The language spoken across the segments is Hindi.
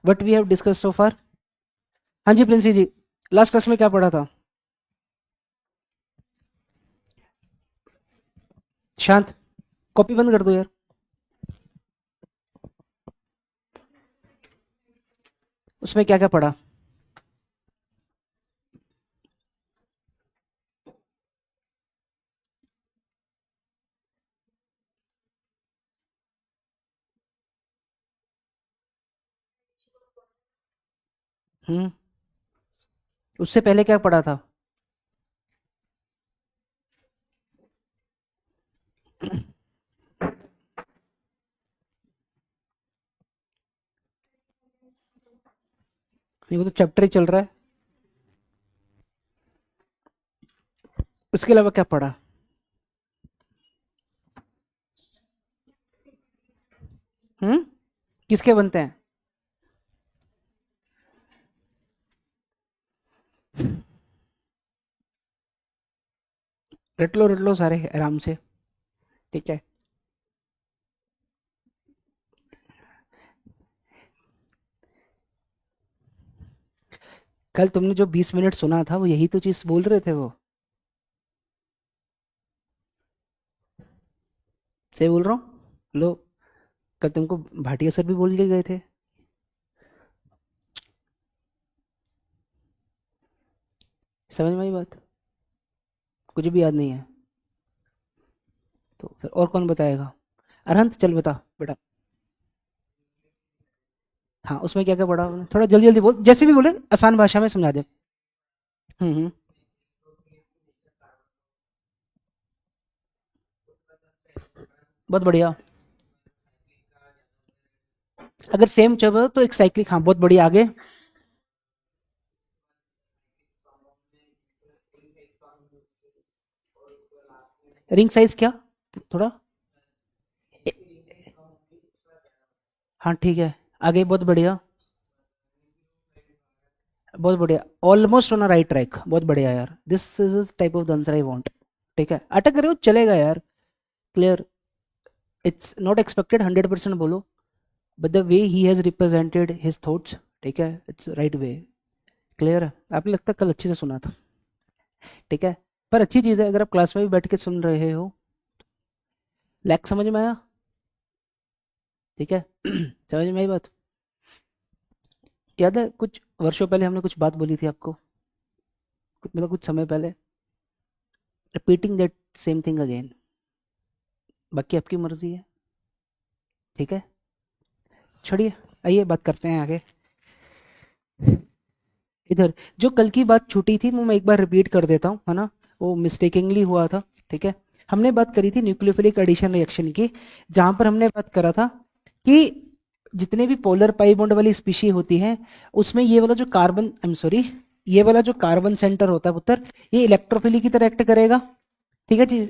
What we have discuss so far. हाँ जी प्रिंसी जी, लास्ट क्लास में क्या पढ़ा था? शांत, कॉपी बंद कर दो यार। उसमें क्या क्या पढ़ा? हम्म। उससे पहले क्या पढ़ा था? नहीं, वो तो चैप्टर ही चल रहा है। उसके अलावा क्या पढ़ा? हम्म। किसके बनते हैं? रट लो सारे आराम से। ठीक है। कल तुमने जो 20 मिनट सुना था वो यही तो चीज बोल रहे थे वो। सही बोल रहा हूँ? लो, कल तुमको भाटिया सर भी बोल के गए थे। समझ में आई बात? कुछ भी याद नहीं है तो फिर और कौन बताएगा? अरहंत, चल बता बेटा। हाँ, उसमें क्या क्या पढ़ा आपने? थोड़ा जल्दी जल्दी बोल, जैसे भी बोले आसान भाषा में समझा दे। हम्म। बहुत बढ़िया। अगर सेम जब तो एक साइक्लिक, हाँ बहुत बढ़िया, आगे। रिंग साइज क्या? थोड़ा। ए- हाँ ठीक है, आगे बहुत बढ़िया। बहुत बढ़िया, almost on a right track, बहुत बढ़िया यार, this is type of the answer I want. ठीक है, अटक रहे हो चलेगा यार। क्लियर। इट्स नॉट एक्सपेक्टेड 100% बोलो, but the way he has represented his thoughts, ठीक है, इट्स राइट वे। क्लियर है? आपने लगता है कल अच्छे से सुना था। ठीक है। पर अच्छी चीज़ है, अगर आप क्लास में भी बैठ के सुन रहे हो। लैक समझ में आया? ठीक है। समझ में आई बात? याद है कुछ वर्षों पहले हमने कुछ बात बोली थी आपको, मतलब कुछ समय पहले। Repeating that same thing again. बाकी आपकी मर्जी है। ठीक है। छोड़िए, आइए बात करते हैं आगे। इधर जो कल की बात छूटी थी वो मैं एक बार रिपीट कर देता हूँ, है ना? वो मिस्टेकिंगली हुआ था। ठीक है। हमने बात करी थी न्यूक्लियोफिलिक एडिशन रिएक्शन की, जहां पर हमने बात करा था कि जितने भी पोलर पाई बॉन्ड वाली स्पीशी होती है, उसमें ये वाला जो कार्बन, आई एम सॉरी, ये वाला जो कार्बन सेंटर होता है पुत्र, ये इलेक्ट्रोफिलिक की तरह एक्ट करेगा। ठीक है जी।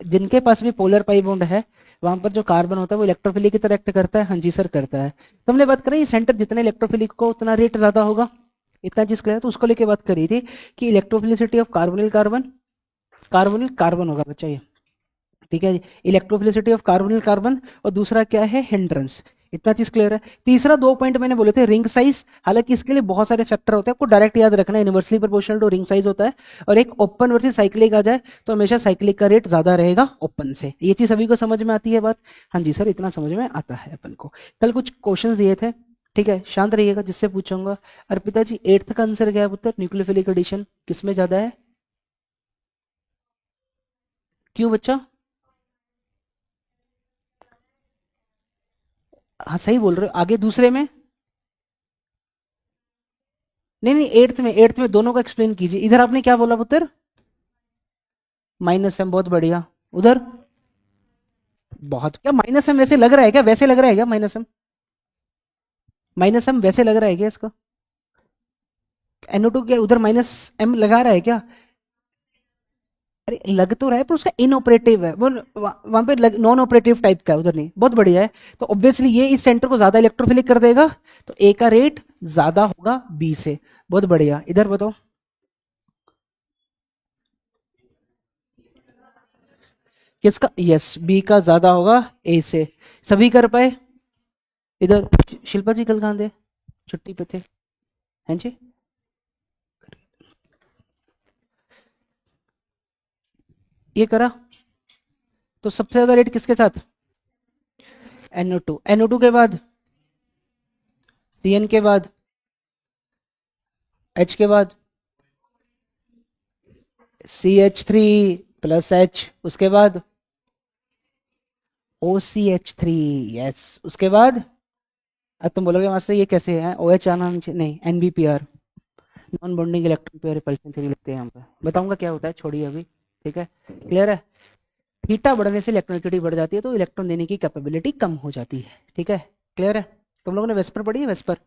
जिनके पास भी पोलर पाई बॉन्ड है, वहां पर जो कार्बन होता है वो इलेक्ट्रोफिलिक की तरह एक्ट करता है। हाँ जी सर, करता है। तो हमने बात करी, ये सेंटर जितने इलेक्ट्रोफिलिक को उतना रेट ज्यादा होगा। इतना चीज क्लियर है? तो उसको लेके बात करी थी कि electrophilicity of carbonyl carbon, carbonyl carbon होगा बच्चा ये। ठीक है जी। इलेक्ट्रोफिलिसिटी ऑफ कार्बोनिल कार्बन, और दूसरा क्या है, हिंड्रेंस। इतना चीज क्लियर है? तीसरा दो पॉइंट मैंने बोले थे, रिंग साइज। हालांकि इसके लिए बहुत सारे फैक्टर होते हैं, आपको डायरेक्ट याद रखना है, inversely proportional to ring size होता है। और एक ओपन वर्सेस साइक्लिक आ जाए तो हमेशा साइक्लिक का रेट ज्यादा रहेगा ओपन से। ये चीज सभी को समझ में आती है बात? हाँ जी सर, इतना समझ में आता है अपन को। कल कुछ क्वेश्चंस दिए थे। ठीक है, शांत रहिएगा, जिससे पूछूंगा। अर्पिता जी, एट्थ का आंसर क्या है पुत्र? न्यूक्लियोफिलिक एडिशन किसमें ज्यादा है? क्यों बच्चा? हाँ सही बोल रहे हो, आगे दूसरे में? नहीं नहीं, एट्थ में, एट्थ में दोनों का एक्सप्लेन कीजिए। इधर आपने क्या बोला पुत्र? माइनस एम, बहुत बढ़िया। उधर? बहुत क्या माइनस एम वैसे लग रहा है क्या? वैसे लग रहा है क्या माइनस एम? माइनस एम वैसे लग रहा है क्या इसका? NO2 क्या उधर माइनस एम लगा रहा है क्या? अरे लग तो रहा है, पर उसका इनऑपरेटिव है वो, वहां पे नॉन ऑपरेटिव टाइप का है, उधर नहीं। बहुत बढ़िया है। तो ऑब्वियसली ये इस सेंटर को ज्यादा इलेक्ट्रोफिलिक कर देगा, तो ए का रेट ज्यादा होगा बी से। बहुत बढ़िया, इधर बताओ। किसका? यस, बी का ज्यादा होगा ए से। सभी कर पाए? इधर शिल्पा जी कल कहाँ थे? छुट्टी पे थे, हैं जी। ये करा, तो सबसे ज्यादा रेट किसके साथ? NO2, NO2 के बाद CN के बाद H के बाद CH3 + H, उसके बाद OCH3, यस, उसके बाद अब तुम बोलोगे मास्टर ये कैसे है, OH आना नहीं, NBPR, non bonding electron pair repulsion theory लिखते हैं यहाँ पे, बताऊंगा क्या होता है, छोड़िए अभी। ठीक है, क्लियर है। थीटा बढ़ने से इलेक्ट्रोनेगेटिविटी बढ़ जाती है, तो इलेक्ट्रॉन देने की कैपेबिलिटी कम हो जाती है। ठीक है, क्लियर है। तुम लोगों ने वेस्पर पढ़ी है, वेस्पर,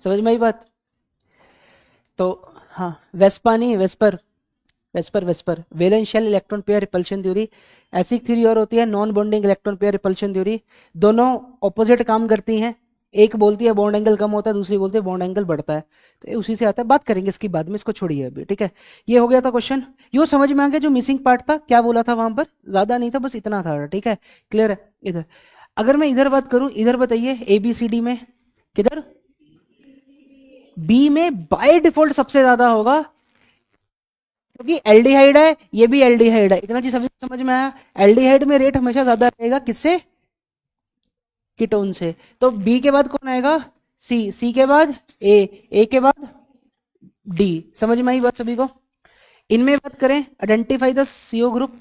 समझ में आई बात? तो हाँ, वेस्पा नहीं, VSEPR, VSEPR, VSEPR, valence shell electron pair repulsion theory. ऐसी थ्योरी और होती है non bonding electron pair repulsion theory. दोनों ऑपोजिट काम करती हैं, एक बोलती है बॉन्ड एंगल कम होता है, दूसरी बोलती है बॉन्ड एंगल बढ़ता है। तो ये उसी से आता है, बात करेंगे इसकी बाद में, इसको छोड़िए अभी। ठीक है, ये हो गया था क्वेश्चन। यो समझ में आ गया जो मिसिंग पार्ट था, क्या बोला था वहां पर, ज्यादा नहीं था, बस इतना था। ठीक है, क्लियर है। इधर अगर मैं इधर बात करूं, इधर बताइए ABCD में किधर, बी में बाय डिफॉल्ट सबसे ज्यादा होगा, क्योंकि एल्डिहाइड है, ये भी एल्डिहाइड है, इतना चीज समझ में आया। एल्डिहाइड में रेट हमेशा ज्यादा रहेगा, किससे? कीटोन से। तो बी के बाद कौन आएगा? सी के बाद ए के बाद डी। समझ में आई बात सभी को? इनमें बात करें, आइडेंटिफाई द CO ग्रुप,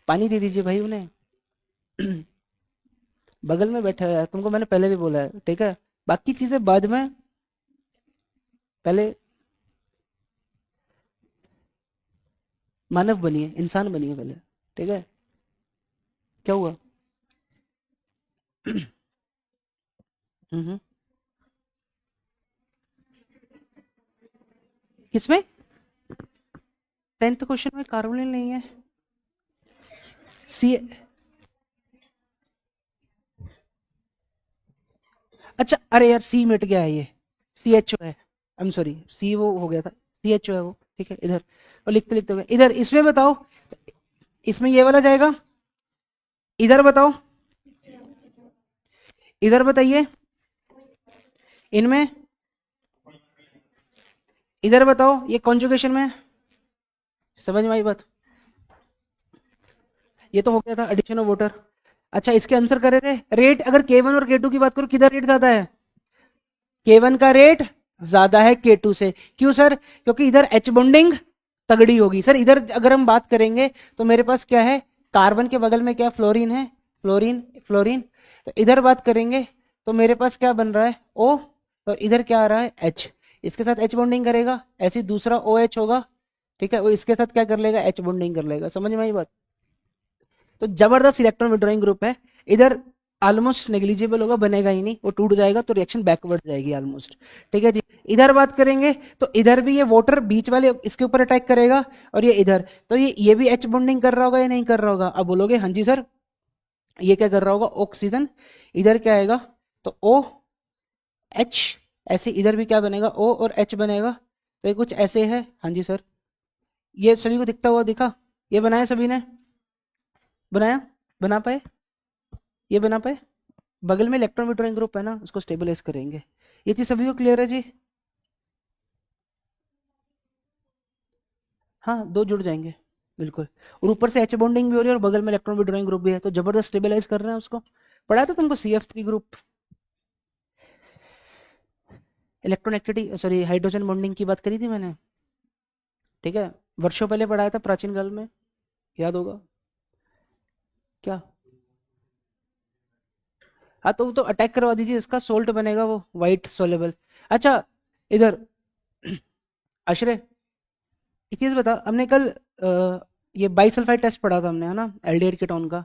पानी दे दीजिए भाई उन्हें। बगल में बैठा है, तुमको मैंने पहले भी बोला है। ठीक है, बाकी चीजें बाद में, पहले मानव बनिए, इंसान बनिए पहले। ठीक है, क्या हुआ? हम्म, किसमें? 10th क्वेश्चन में कार्बोनिल नहीं है। सी, अच्छा, अरे यार सी मिट गया है, ये CHO है, आई एम सॉरी, सी वो हो गया था, CHO है वो। ठीक है, इधर और लिखते लिखते हुए इधर, इसमें बताओ, इसमें ये वाला जाएगा, इधर बताओ, इधर बताइए, इनमें, इधर बताओ, ये कॉन्जुगेशन में, समझ में आई बात? ये तो हो गया था एडिशन ऑफ वाटर। अच्छा, इसके आंसर करे थे रेट, अगर K1 और K2 की बात करो, किधर रेट ज्यादा है? K1 का रेट ज्यादा है K2 से। क्यों सर? क्योंकि इधर H बॉन्डिंग तगड़ी होगी। सर इधर अगर हम बात करेंगे, तो मेरे पास क्या है, कार्बन के बगल में क्या, फ्लोरीन है, फ्लोरीन, फ्लोरीन। तो इधर बात करेंगे, तो मेरे पास क्या बन रहा है, O, और इधर क्या आ रहा है, H। इसके साथ H बॉन्डिंग करेगा, ऐसे ही दूसरा OH होगा। ठीक है, वो इसके साथ क्या कर लेगा, H बॉन्डिंग कर लेगा। समझ में आई बात? तो जबरदस्त इलेक्ट्रॉन विड्रॉइंग ग्रुप है। इधर ऑलमोस्ट नेग्लिजिबल होगा, बनेगा ही नहीं, वो टूट जाएगा, तो रिएक्शन बैकवर्ड जाएगी ऑलमोस्ट। ठीक है जी। इधर बात करेंगे, तो इधर भी ये वाटर बीच वाले इसके ऊपर अटैक करेगा, और ये इधर, तो ये भी H बॉन्डिंग कर रहा होगा या नहीं कर रहा होगा? अब बोलोगे हाँ जी सर, ये क्या कर रहा होगा, ऑक्सीजन। इधर क्या आएगा, तो OH, ऐसे इधर भी क्या बनेगा, O और H बनेगा। तो ये कुछ ऐसे है, हाँ जी सर। ये सभी को दिखता हुआ दिखा? ये बनाया सभी ने? बनाया? बना पाए? ये बना पाए? बगल में इलेक्ट्रॉन विड्रॉइंग ग्रुप है ना, उसको स्टेबलाइज करेंगे। ये चीज सभी को क्लियर है जी? हाँ, दो जुड़ जाएंगे, बिल्कुल। और ऊपर से H बॉन्डिंग भी हो रही है, और बगल में इलेक्ट्रॉन विड्रॉइंग ग्रुप भी है, तो जबरदस्त स्टेबलाइज कर रहे हैं उसको। पढ़ा था तुमको CF3 group, electron activity, sorry, hydrogen bonding की बात करी थी मैंने। ठीक है, वर्षों पहले पढ़ाया था, प्राचीन काल में, याद होगा क्या? हाँ, तो अटैक करवा दीजिए, इसका सोल्ट बनेगा वो वाइट सोलेबल। अच्छा, इधर आश्रय, एक चीज बता, हमने कल ये बाइसल्फाइड टेस्ट पढ़ा था हमने, है ना, एल्डिहाइड कीटोन का।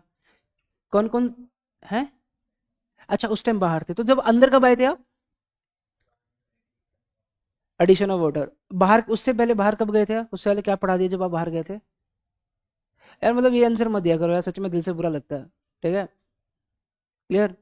कौन कौन है? अच्छा, उस टाइम बाहर थे, तो जब अंदर कब आए थे आप? Addition of water. बाहर, उससे पहले बाहर कब गए थे आप? उससे पहले क्या पढ़ा दिया जब आप बाहर गए थे? यार मतलब ये आंसर मत दिया करो यार, सच में दिल से बुरा लगता है। ठीक है, क्लियर।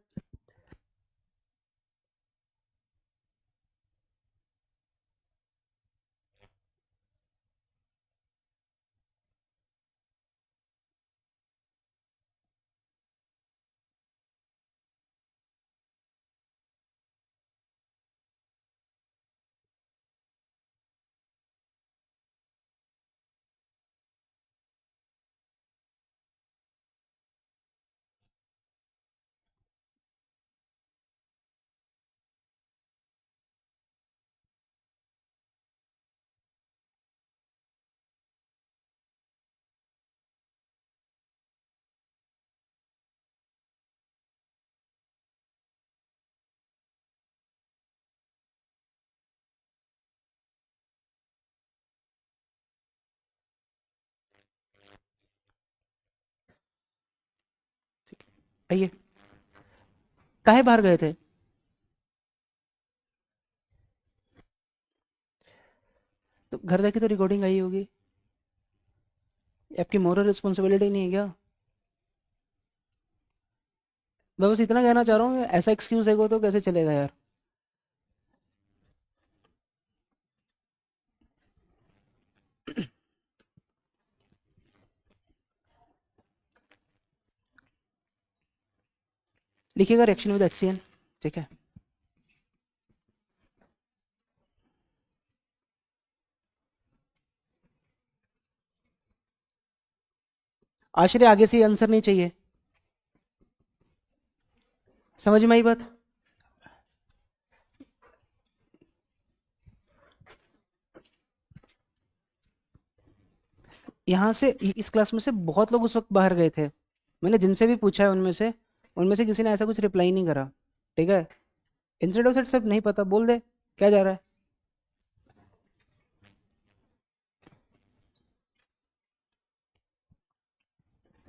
आइए, काहे बाहर गए थे? तो घर जाके तो रिकॉर्डिंग आई होगी। आपकी मोरल रिस्पॉन्सिबिलिटी नहीं है क्या? मैं बस इतना कहना चाह रहा हूँ, ऐसा एक्सक्यूज देगो तो कैसे चलेगा यार। लिखिएगा रिएक्शन विद HCN, ठीक है। आश्रय आगे से आंसर नहीं चाहिए, समझ में आई बात? यहाँ से इस क्लास में से बहुत लोग उस वक्त बाहर गए थे। मैंने जिनसे भी पूछा है उनमें से किसी ने ऐसा कुछ रिप्लाई नहीं करा, ठीक है। इंस्टेड ऑफ सेट सब नहीं पता बोल दे, क्या जा रहा है।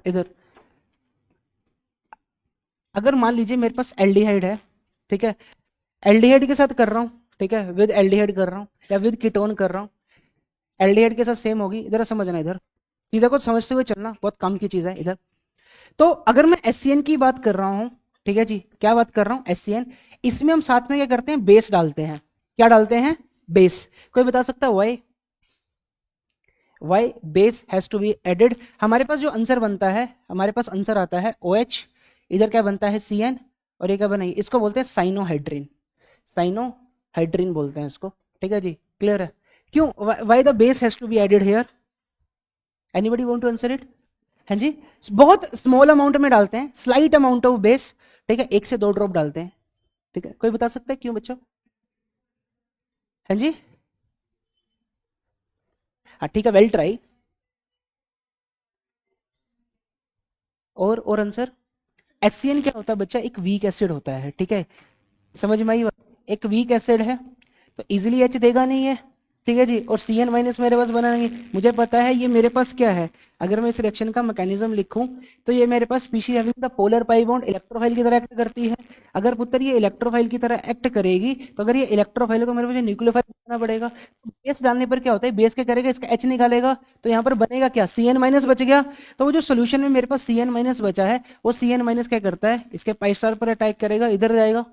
इधर अगर मान लीजिए मेरे पास एल्डिहाइड है, ठीक है, एल्डिहाइड के साथ कर रहा हूँ, ठीक है, विद एल्डिहाइड कर रहा हूँ या विद कीटोन कर रहा हूँ, एल्डिहाइड के साथ सेम होगी। इधर समझना, इधर चीज़ों को समझते हुए चलना बहुत काम की चीज़ है इधर। तो अगर मैं HCN की बात कर रहा हूँ, ठीक है जी, क्या बात कर रहा हूँ, HCN, इसमें हम साथ में क्या करते हैं, बेस डालते हैं। क्या डालते हैं? बेस। कोई बता सकता है why? Why base has to be added. हमारे पास जो आंसर बनता है, हमारे पास आंसर आता है OH, इधर क्या बनता है CN, और ये क्या बनाइए, इसको बोलते हैं साइनोहाइड्रिन। साइनोहाइड्रिन बोलते हैं इसको, ठीक है जी, क्लियर है? क्यों, why the base has to be added here? Anybody want to answer it? हाँ जी, बहुत स्मॉल अमाउंट में डालते हैं, स्लाइट अमाउंट ऑफ बेस, ठीक है, 1 से 2 ड्रॉप डालते हैं, ठीक है। कोई बता सकता है क्यों बच्चों? हाँ जी, हाँ ठीक है, वेल ट्राई। और आंसर, HCN क्या होता है बच्चा, एक वीक एसिड होता है, ठीक है। समझ में आई बात? एक वीक एसिड है तो इजीली H देगा नहीं है, ठीक है जी। और CN- मेरे पास बना नहीं, मुझे पता है ये मेरे पास क्या है। अगर मैं इस रिएक्शन का मैकेनिज्म लिखूं तो ये मेरे पास species having the polar pi bond electrophile की तरह एक्ट करती है। अगर पुत्र ये इलेक्ट्रोफाइल की तरह एक्ट करेगी तो अगर ये इलेक्ट्रोफाइल है तो मेरे को न्यूक्लियोफाइल बनाना पड़ेगा। तो बेस डालने पर क्या होता है, बेस क्या करेगा, इसका H निकालेगा, तो यहाँ पर बनेगा क्या, CN- बच गया। तो वो जो सोल्यूशन में मेरे पास CN- बचा है, वो CN- क्या करता है, इसके पाई स्टार पर अटैक करेगा, इधर जाएगा।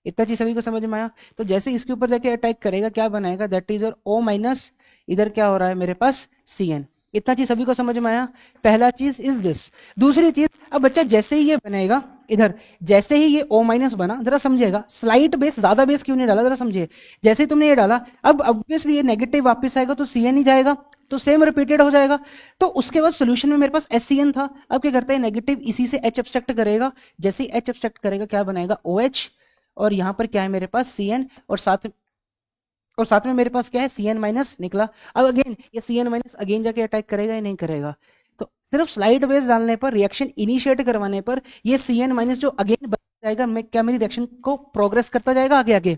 इतना चीज सभी को समझ में आया? तो जैसे इसके ऊपर जाके अटैक करेगा क्या बनाएगा, दैट इज योर O-, इधर क्या हो रहा है मेरे पास CN। इतना चीज सभी को समझ में आया? पहला चीज इज दिस। दूसरी चीज, अब बच्चा जैसे ही ये बनेगा इधर, जैसे ही ये O- बना, जरा समझेगा, स्लाइट बेस, ज्यादा बेस क्यों नहीं डाला, जरा समझिए। जैसे ही तुमने ये डाला, अब ऑब्वियसली ये नेगेटिव वापस आएगा तो CN ही जाएगा, तो सेम रिपीटेड हो जाएगा। तो उसके बाद सोल्यूशन में मेरे पास HCN था, अब क्या करता है, नेगेटिव इसी से H एब्स्ट्रैक्ट करेगा, जैसे ही H एब्स्ट्रैक्ट करेगा क्या बनाएगा, OH, और यहाँ पर क्या है मेरे पास CN, और साथ में मेरे पास क्या है, CN- निकला। अब अगेन ये CN- अगेन जाके अटैक करेगा या नहीं करेगा? तो सिर्फ स्लाइड बेस डालने पर, रिएक्शन इनिशिएट करवाने पर, ये CN- जो अगेन बन जाएगा, मैं क्या, मेरी रिएक्शन को प्रोग्रेस करता जाएगा आगे आगे,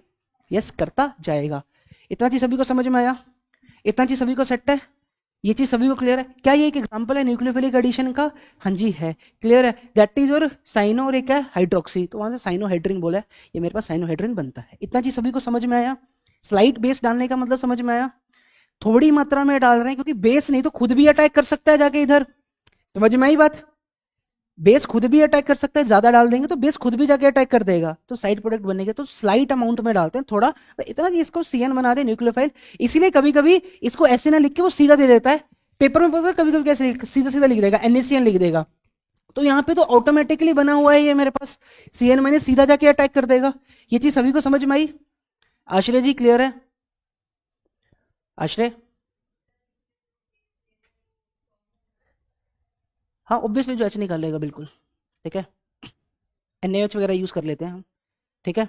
यस करता जाएगा। इतना चीज सभी को समझ में आया? इतना चीज सभी को सेट है? ये चीज सभी को क्लियर है? क्या ये एक एग्जांपल है न्यूक्लियोफिलिक एडिशन का? हाँ जी है, क्लियर है। दैट इज योर साइनो, और एक है हाइड्रोक्सी, तो वहां से साइनोहाइड्रिन बोला है, ये मेरे पास साइनोहाइड्रिन बनता है। इतना चीज सभी को समझ में आया? स्लाइट बेस डालने का मतलब समझ में आया? थोड़ी मात्रा में डाल रहे हैं क्योंकि बेस नहीं तो खुद भी अटैक कर सकता है जाके इधर। समझ में आई बात? बेस खुद भी अटैक कर सकता है, ज्यादा डाल देंगे तो बेस खुद भी जाके अटैक कर देगा, तो साइड प्रोडक्ट बनेगा। तो स्लाइट अमाउंट में डालते हैं थोड़ा, तो इतना कि इसको CN बना दे न्यूक्लियोफाइल। इसीलिए कभी कभी इसको ऐसे ना लिख के वो सीधा दे देता है पेपर में, पता है कभी कभी कैसे सीधा सीधा लिख देगा, NaCN लिख देगा। तो यहाँ पे तो ऑटोमेटिकली बना हुआ है ये मेरे पास, CN- सीधा जाके अटैक कर देगा। ये चीज सभी को समझ में आई? आश्रय जी क्लियर है? आश्रय, हाँ ऑब्वियसली जो H निकालेगा बिल्कुल, ठीक है। NaOH वगैरह यूज कर लेते हैं हम, ठीक है।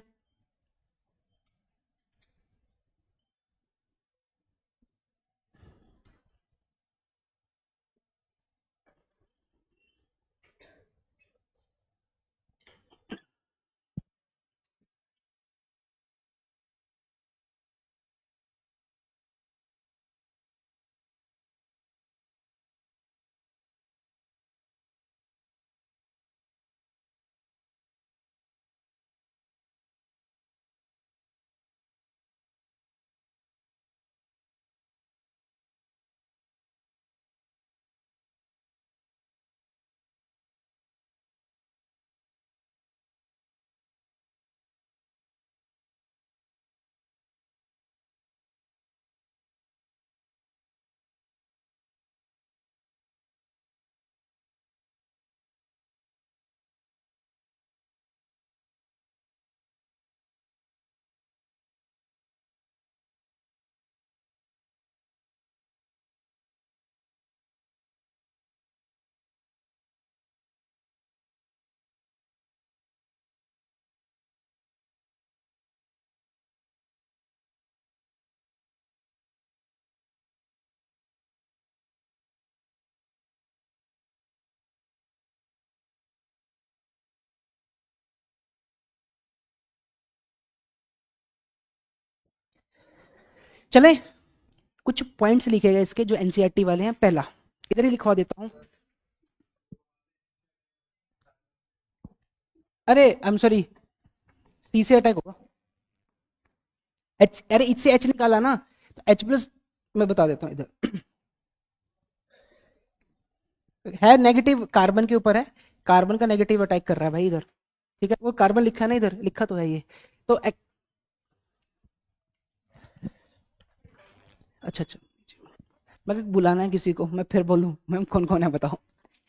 चले कुछ पॉइंट्स लिखे गए इसके जो एनसीईआरटी वाले हैं। पहला इधर ही लिखवा देता हूँ। अरे आई एम सॉरी, सी से अटैक होगा। एच, अरे इससे एच निकाला ना, तो एच प्लस, मैं बता देता हूँ इधर है नेगेटिव, कार्बन के ऊपर है, कार्बन का नेगेटिव अटैक कर रहा है भाई इधर। ठीक है, वो कार्बन लिखा है ना, इधर लिखा तो है ये। तो अच्छा अच्छा, मैं बुलाना है किसी को, मैं फिर बोलूँ मैम कौन कौन है बताओ।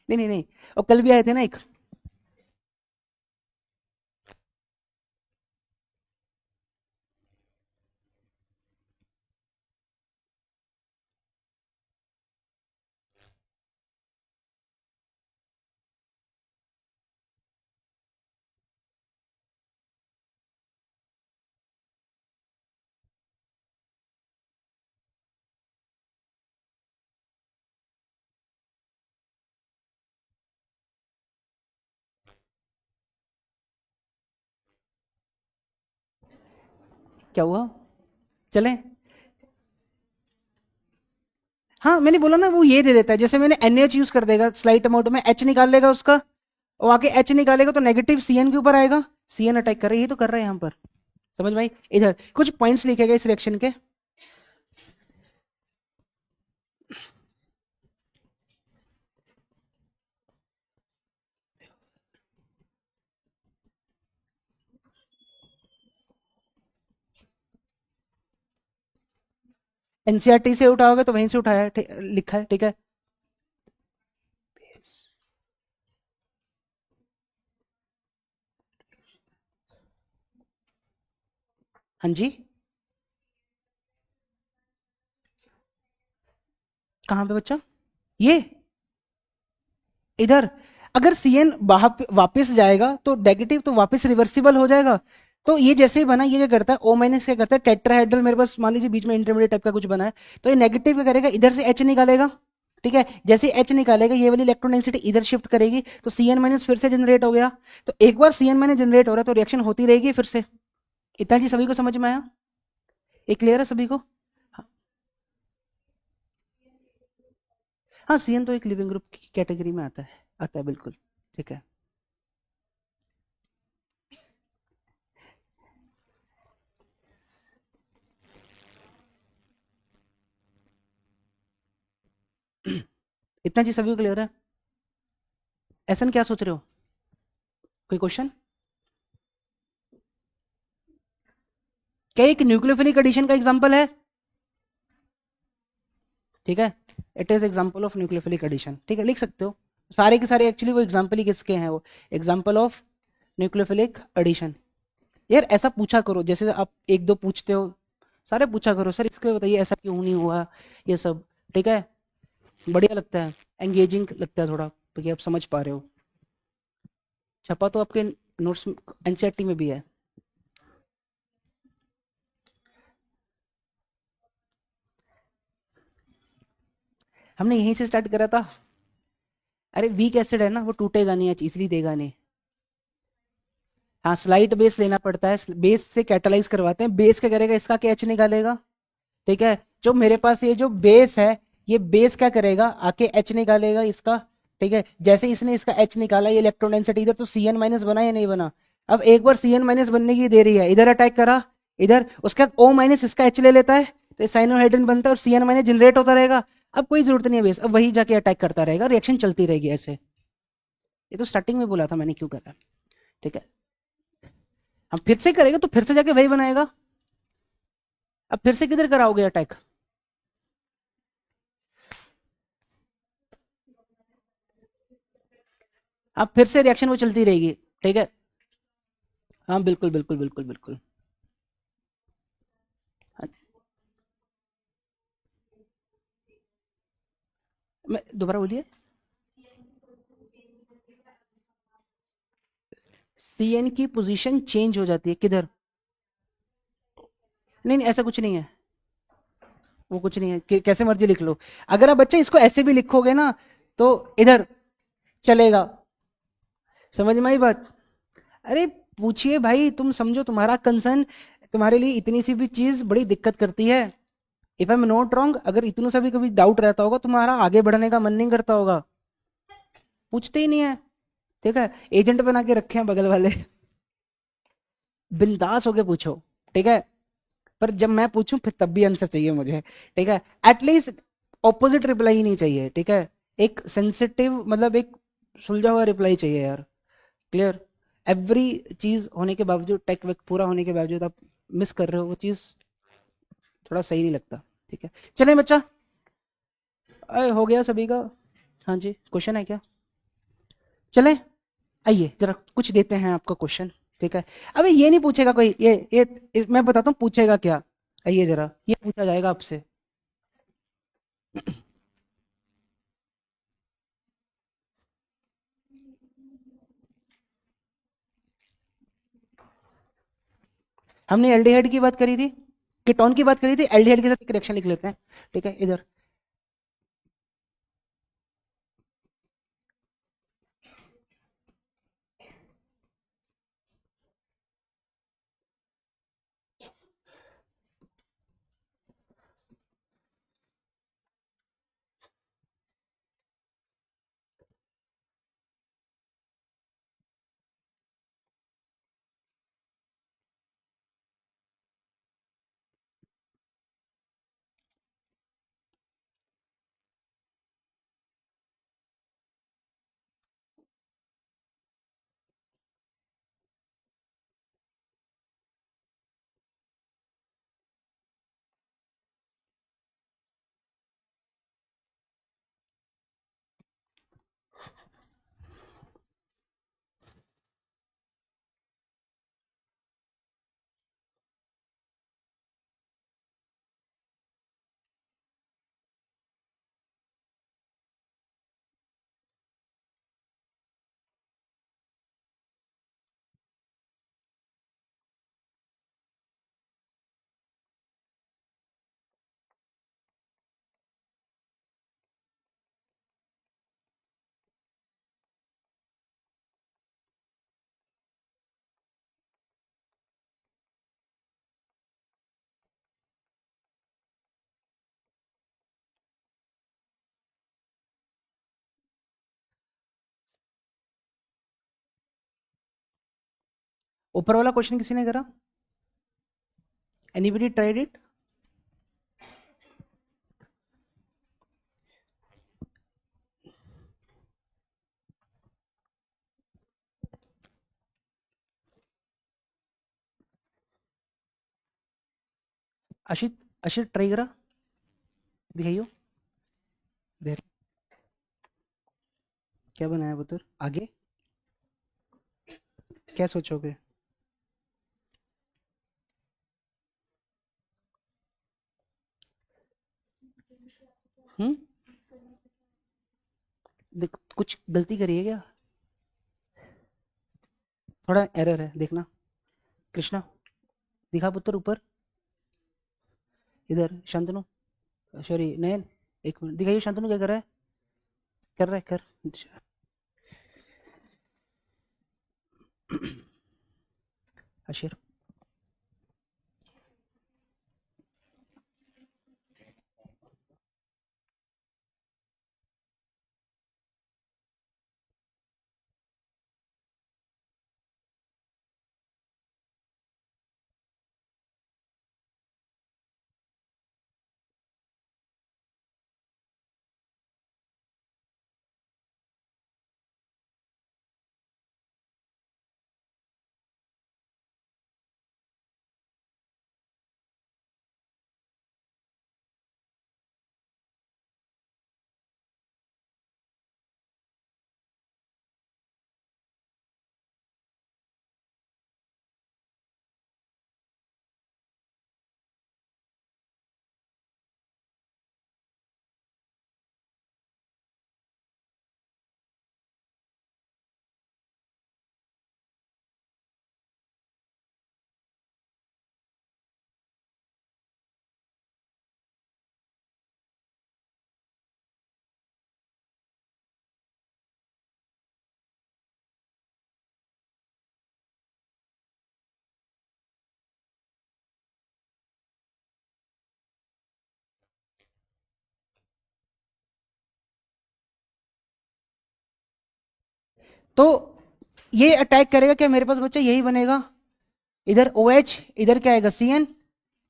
नहीं नहीं नहीं, और कल भी आए थे ना एक। क्या हुआ, चलें। हाँ मैंने बोला ना, वो ये दे देता है, जैसे मैंने NaH यूज कर देगा स्लाइट अमाउंट में, H निकाल लेगा उसका, और आके H निकालेगा तो नेगेटिव Cn के ऊपर आएगा, Cn अटैक कर रहा है, ये तो कर रहा है यहाँ पर। समझ भाई, इधर कुछ पॉइंट्स लिखे गए इस रिएक्शन के। एनसीईआरटी से उठाओगे तो वहीं से उठाया है, लिखा है, ठीक है। हाँ जी, कहाँ पे बच्चा, ये इधर, अगर Cn वापस जाएगा तो नेगेटिव तो वापस रिवर्सिबल हो जाएगा। तो ये जैसे ही बना, ये क्या करता है, O माइनस क्या करता है, टेट्राहेड्रल मेरे पास मान लीजिए बीच में इंटरमीडिएट टाइप का कुछ बना है, तो ये नेगेटिव क्या करेगा, इधर से H निकालेगा। ठीक है, जैसे H निकालेगा ये वाली इलेक्ट्रॉन डेंसिटी इधर शिफ्ट करेगी, तो Cn माइनस फिर से जनरेट हो गया। तो एक बार Cn माइनस जनरेट हो रहा है तो रिएक्शन होती रहेगी फिर से। इतना जी सभी को समझ में आया, ये क्लियर है सभी को। हाँ हाँ, Cn तो एक लिविंग ग्रुप की कैटेगरी में आता है बिल्कुल। ठीक है, इतना जी सभी को क्लियर है। ऐसा क्या सोच रहे हो, कोई क्वेश्चन? क्या एक न्यूक्लियोफिलिक एडिशन का एग्जांपल है? ठीक है, it is example of nucleophilic addition. ठीक है, लिख सकते हो, सारे के सारे एक्चुअली वो एग्जांपल ही किसके हैं, वो एग्जांपल ऑफ न्यूक्लियोफिलिक एडिशन। यार ऐसा पूछा करो, जैसे आप एक दो पूछते हो, सारे पूछा करो, सर इसके बताइए ऐसा क्यों नहीं हुआ, ये सब। ठीक है, बढ़िया लगता है, एंगेजिंग लगता है थोड़ा, क्योंकि आप समझ पा रहे हो। छपा तो आपके नोट्स एनसीईआरटी में भी है। हमने यहीं से स्टार्ट करा था। अरे वीक एसिड है ना, वो टूटेगा नहीं, इसलिए देगा नहीं। हाँ, स्लाइट बेस लेना पड़ता है, बेस से कैटालाइज करवाते हैं, बेस क्या करेगा, इसका क्या H निकालेगा। ठीक है, जो मेरे पास ये जो बेस है, ये बेस क्या करेगा, आके H निकालेगा इसका। ठीक है, जैसे इसने इसका H निकाला, ये इलेक्ट्रॉन डेंसिटी इधर तो Cn माइनस बना या नहीं बना। अब एक बार Cn माइनस बनने की देरी है, इधर अटैक करा, इधर उसके बाद O माइनस इसका H ले लेता है, तो साइनोहाइड्रिन बनता है और Cn माइनस जनरेट होता रहेगा। अब कोई जरूरत नहीं है बेस, अब वही जाके अटैक करता रहेगा, रिएक्शन चलती रहेगी ऐसे। ये तो स्टार्टिंग में बोला था मैंने क्यों करा। ठीक है, हम फिर से करेगा तो फिर से जाके वही बनाएगा। अब फिर से किधर कराओगे अटैक, अब फिर से रिएक्शन वो चलती रहेगी। ठीक है, हाँ बिल्कुल बिल्कुल बिल्कुल बिल्कुल। हाँ, मैं दोबारा बोलिए। Cn की पोजीशन चेंज हो जाती है किधर? नहीं नहीं, ऐसा कुछ नहीं है, वो कुछ नहीं है, कैसे मर्जी लिख लो। अगर आप बच्चे इसको ऐसे भी लिखोगे ना, तो इधर चलेगा। समझ में आई बात? अरे पूछिए भाई, तुम समझो, तुम्हारा कंसर्न, तुम्हारे लिए इतनी सी भी चीज बड़ी दिक्कत करती है। If I am not wrong, अगर इतनों सा भी कभी डाउट रहता होगा, तुम्हारा आगे बढ़ने का मन नहीं करता होगा, पूछते ही नहीं है। ठीक है, एजेंट बना के रखे हैं बगल वाले। बिंदास होके पूछो। ठीक है, पर जब मैं पूछूं फिर तब भी आंसर चाहिए मुझे। ठीक है, एटलीस्ट ऑपोजिट रिप्लाई नहीं चाहिए। ठीक है, एक सेंसिटिव, मतलब एक सुलझा हुआ रिप्लाई चाहिए यार। क्लियर? एवरी चीज होने के बावजूद, टेक वेक पूरा होने के बावजूद आप मिस कर रहे हो, वो चीज थोड़ा सही नहीं लगता। ठीक है, चले बच्चा। हो गया सभी का। हाँ जी, क्वेश्चन है क्या? चले, आइए जरा कुछ देते हैं आपको क्वेश्चन। ठीक है, अबे ये नहीं पूछेगा कोई, मैं बताता हूँ पूछेगा क्या। आइए जरा, ये पूछा जाएगा आपसे। हमने एल्डिहाइड की बात करी थी, कीटोन की बात करी थी, एल्डिहाइड के साथ एक रिएक्शन लिख लेते हैं। ठीक है, इधर। ऊपर वाला क्वेश्चन किसी ने करा? Anybody tried it? आशित, आशित ट्राई करा, दिखाइयो। देर, क्या बनाया पुत्र आगे? क्या सोचोगे? हम्म, देख कुछ गलती करी है क्या? थोड़ा एरर है, देखना। कृष्णा, दिखा पुत्र ऊपर, इधर। शांतनु, सॉरी नयन, एक मिनट दिखाइए, शांतनु क्या कर रहा है? कर रहा है, कर। अशीर, तो ये अटैक करेगा क्या मेरे पास बच्चा, यही बनेगा। इधर OH, इधर क्या आएगा CN,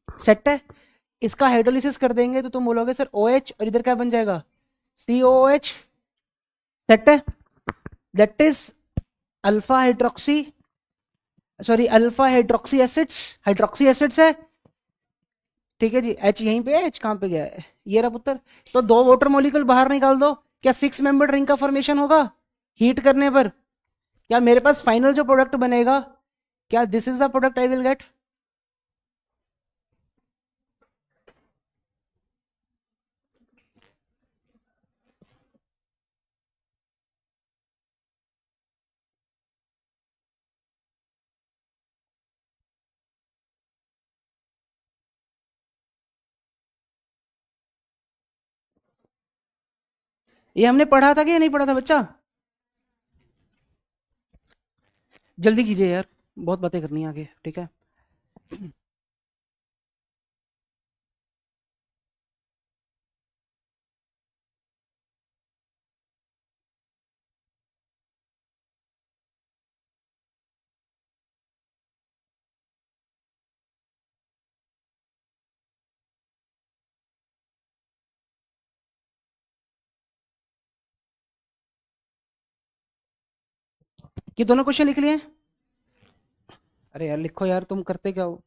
सेट है। इसका हाइड्रोलिसिस कर देंगे तो तुम बोलोगे सर OH, और इधर क्या बन जाएगा COOH, सेट है। That is alpha hydroxy, sorry alpha hydroxy acids, hydroxy acids है, ठीक है जी। H यहीं पे है, H कहाँ पे गया है, ये रहा पुत्र। तो दो वाटर मॉलिक्यूल बाहर निकाल दो, क्या 6 मेंबर्ड रिंग का फॉर्मेशन होगा हीट करने पर? क्या मेरे पास फाइनल जो प्रोडक्ट बनेगा, क्या this is the product I will get? ये हमने पढ़ा था कि या नहीं पढ़ा था बच्चा? जल्दी कीजिए यार, बहुत बातें करनी है आगे, ठीक है। ये दोनों क्वेश्चन लिख लिए? अरे यार लिखो यार, तुम करते क्या हो?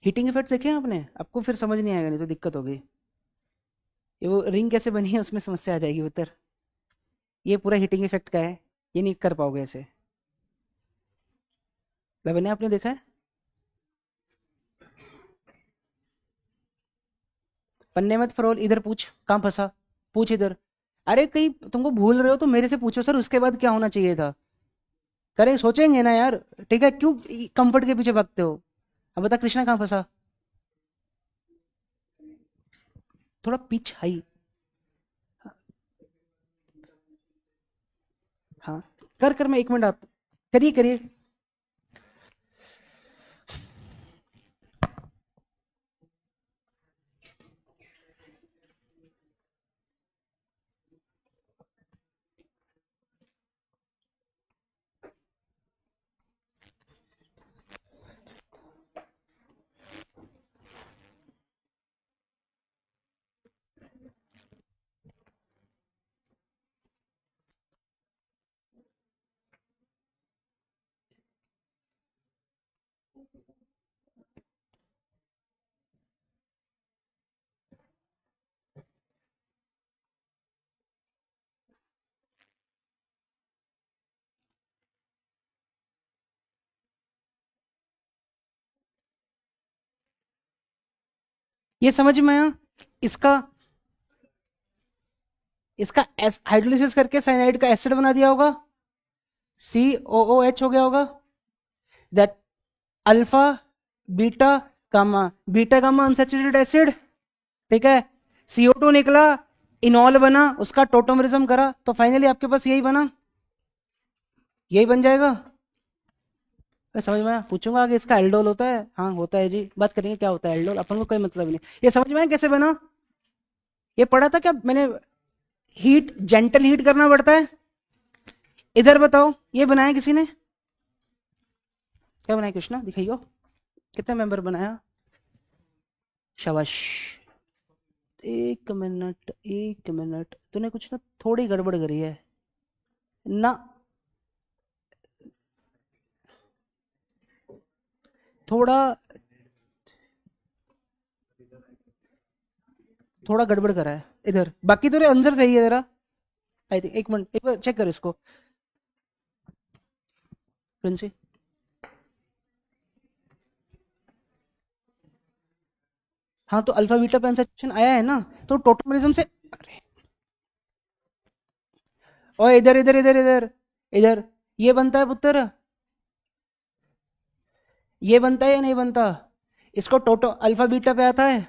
हीटिंग इफेक्ट देखे हैं आपने? आपको फिर समझ नहीं आएगा, नहीं तो दिक्कत होगी। ये वो रिंग कैसे बनी है उसमें समस्या आ जाएगी उत्तर। ये पूरा हीटिंग इफेक्ट का है, ये नहीं कर पाओगे ऐसे। लवन्य आपने देखा है? पन्ने मत फरोल, इधर पूछ कहाँ फंसा, पूछ इधर। अरे कहीं तुमको भूल रहे हो तो मेरे से पूछो सर उसके बाद क्या होना चाहिए था, करें सोचेंगे ना यार। ठीक है, क्यों कंफर्ट के पीछे भागते हो? अब बता कृष्णा कहाँ फंसा? थोड़ा पिच हाई। हाँ, कर कर, मैं 1 मिनट आप करिए करिए। ये समझ में आया? इसका इसका हाइड्रोलिसिस करके साइनाइड का एसिड बना दिया होगा, COOH हो गया होगा। That alpha beta gamma, beta gamma unsaturated acid, ठीक है। CO2 निकला, इनॉल बना, उसका टोटोमरिज्म करा, तो फाइनली आपके पास यही बना, यही बन जाएगा। मैं समझ में आया? पूछूंगा आगे इसका एल्डोल होता है? हाँ होता है जी, बात करेंगे क्या होता है एल्डोल, अपन को कोई मतलब नहीं। ये समझ में आया कैसे बना? ये पढ़ा था क्या मैंने? हीट, जेंटल हीट करना पड़ता है। इधर बताओ, ये बनाया किसी ने? क्या बनाया कृष्णा, दिखाइयो। कितने मेंबर बनाया? शाबाश। 1 मिनट 1 मिनट, तूने कुछ ना थोड़ी गड़बड़ करी है ना, थोड़ा थोड़ा गड़बड़ करा है इधर, बाकी तेरे आंसर सही है तेरा। आई थिंक 1 मिनट, एक बार चेक कर इसको प्रिंसी। हाँ तो अल्फा बीटा पे आंसर आया है ना, तो टोटोमरिज्म से। और इधर इधर इधर इधर इधर, ये बनता है पुत्र, ये बनता है या नहीं बनता? इसको टोटो अल्फा बीटा पे आता है,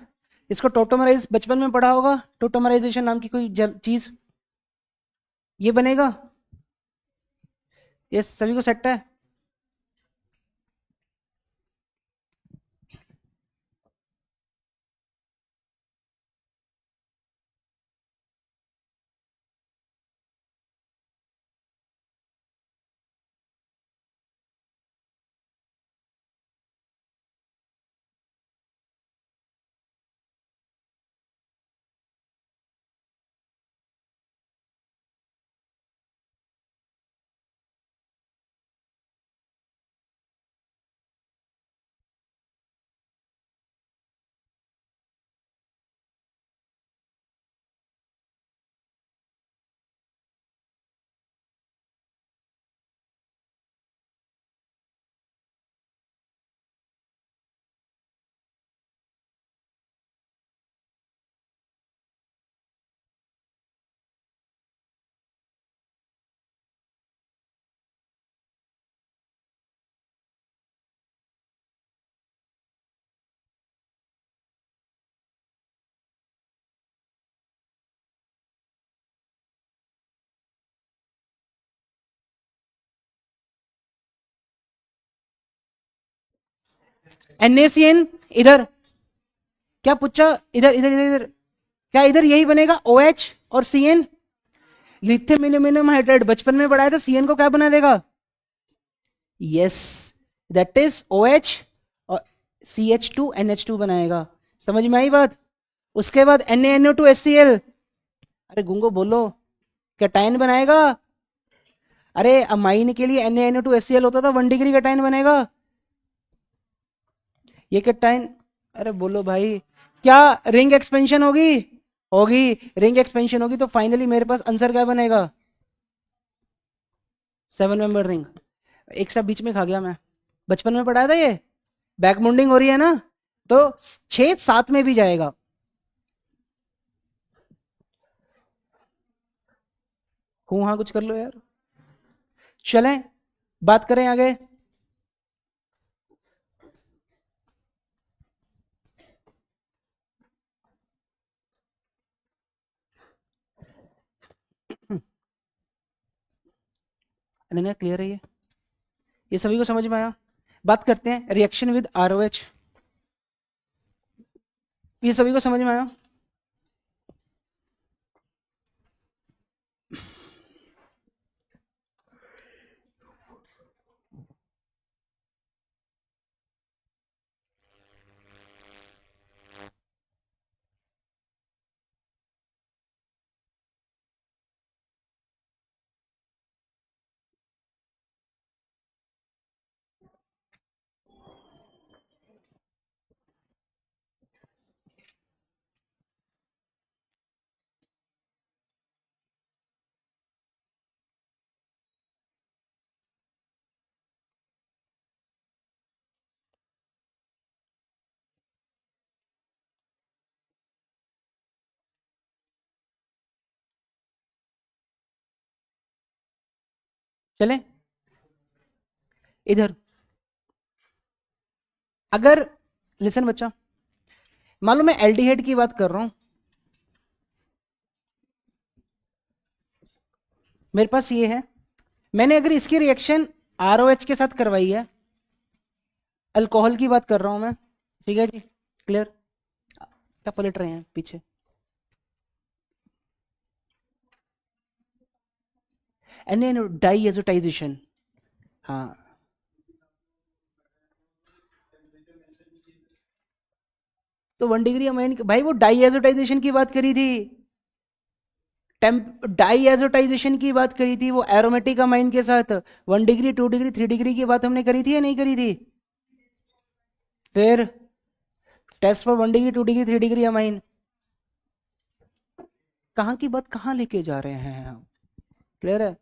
इसको टोटोमराइज बचपन में पढ़ा होगा, टोटोमराइजेशन नाम की कोई चीज, ये बनेगा। ये सभी को सेट है? NaCN इधर क्या पूछा, इधर इधर इधर इधर, क्या इधर यही बनेगा OH और CN। लिथियम एल्यूमिनियम हाइड्राइड बचपन में पढ़ाया था, CN को क्या बना देगा, यस दैट इज OH और CH2NH2 बनाएगा। समझ में आई बात। उसके बाद NaNO2HCl, अरे गुंगो बोलो, कैटायन बनाएगा। अरे अमाइन के लिए NaNO2HCl होता था, 1 डिग्री कैटायन बनेगा ये कैटायन। अरे बोलो भाई, क्या रिंग एक्सपेंशन होगी, होगी रिंग एक्सपेंशन होगी, तो फाइनली मेरे पास आंसर क्या बनेगा, 7 मेंबर रिंग। एक सा बीच में खा गया मैं, बचपन में पढ़ाया था ये, बैकमुंडिंग हो रही है ना, तो 6 7 में भी जाएगा। हूँ हाँ कुछ कर लो यार। चलें बात करें आगे। अनन्या क्लियर है ये सभी को समझ में आया। बात करते हैं रिएक्शन विद ROH, ये सभी को समझ में आया। चलें इधर, अगर लिसन बच्चा, मान लो मैं एल्डिहाइड की बात कर रहा हूं, मेरे पास ये है, मैंने अगर इसकी रिएक्शन ROH के साथ करवाई है, अल्कोहल की बात कर रहा हूं मैं, ठीक है जी, क्लियर। क्या पलट रहे हैं पीछे, NaNO डाइएजोटाइजेशन, हाँ तो 1 डिग्री अमाइन, भाई वो डाइएजोटाइजेशन की बात करी थी, डाइएजोटाइजेशन की बात करी थी, वो एरोमेटिक अमाइन के साथ 1 डिग्री 2 डिग्री 3 डिग्री की बात हमने करी थी या नहीं करी थी। फिर test for 1 degree 2 degree 3 degree amine, कहाँ की बात कहाँ लेके जा रहे हैं हम, क्लियर है।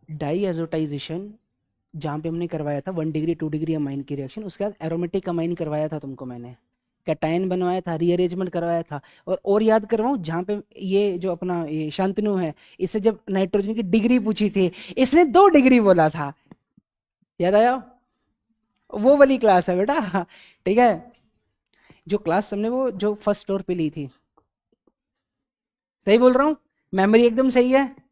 डाइएजोटाइजेशन जहाँ पे हमने करवाया था 1 डिग्री 2 डिग्री अमाइन की रिएक्शन, उसके बाद एरोमेटिक अमाइन करवाया था तुमको मैंने, कैटायन बनवाया था, रीअरेंजमेंट करवाया था। और याद करवाऊं, जहाँ पे ये जो अपना ये शांतनु है, इससे जब नाइट्रोजन की डिग्री पूछी थी, इसने 2 डिग्री बोला था, याद आया, वो वाली क्लास है बेटा, ठीक है, जो क्लास हमने वो जो फर्स्ट फ्लोर पे ली थी। सही बोल रहा हूँ, मेमोरी एकदम सही है।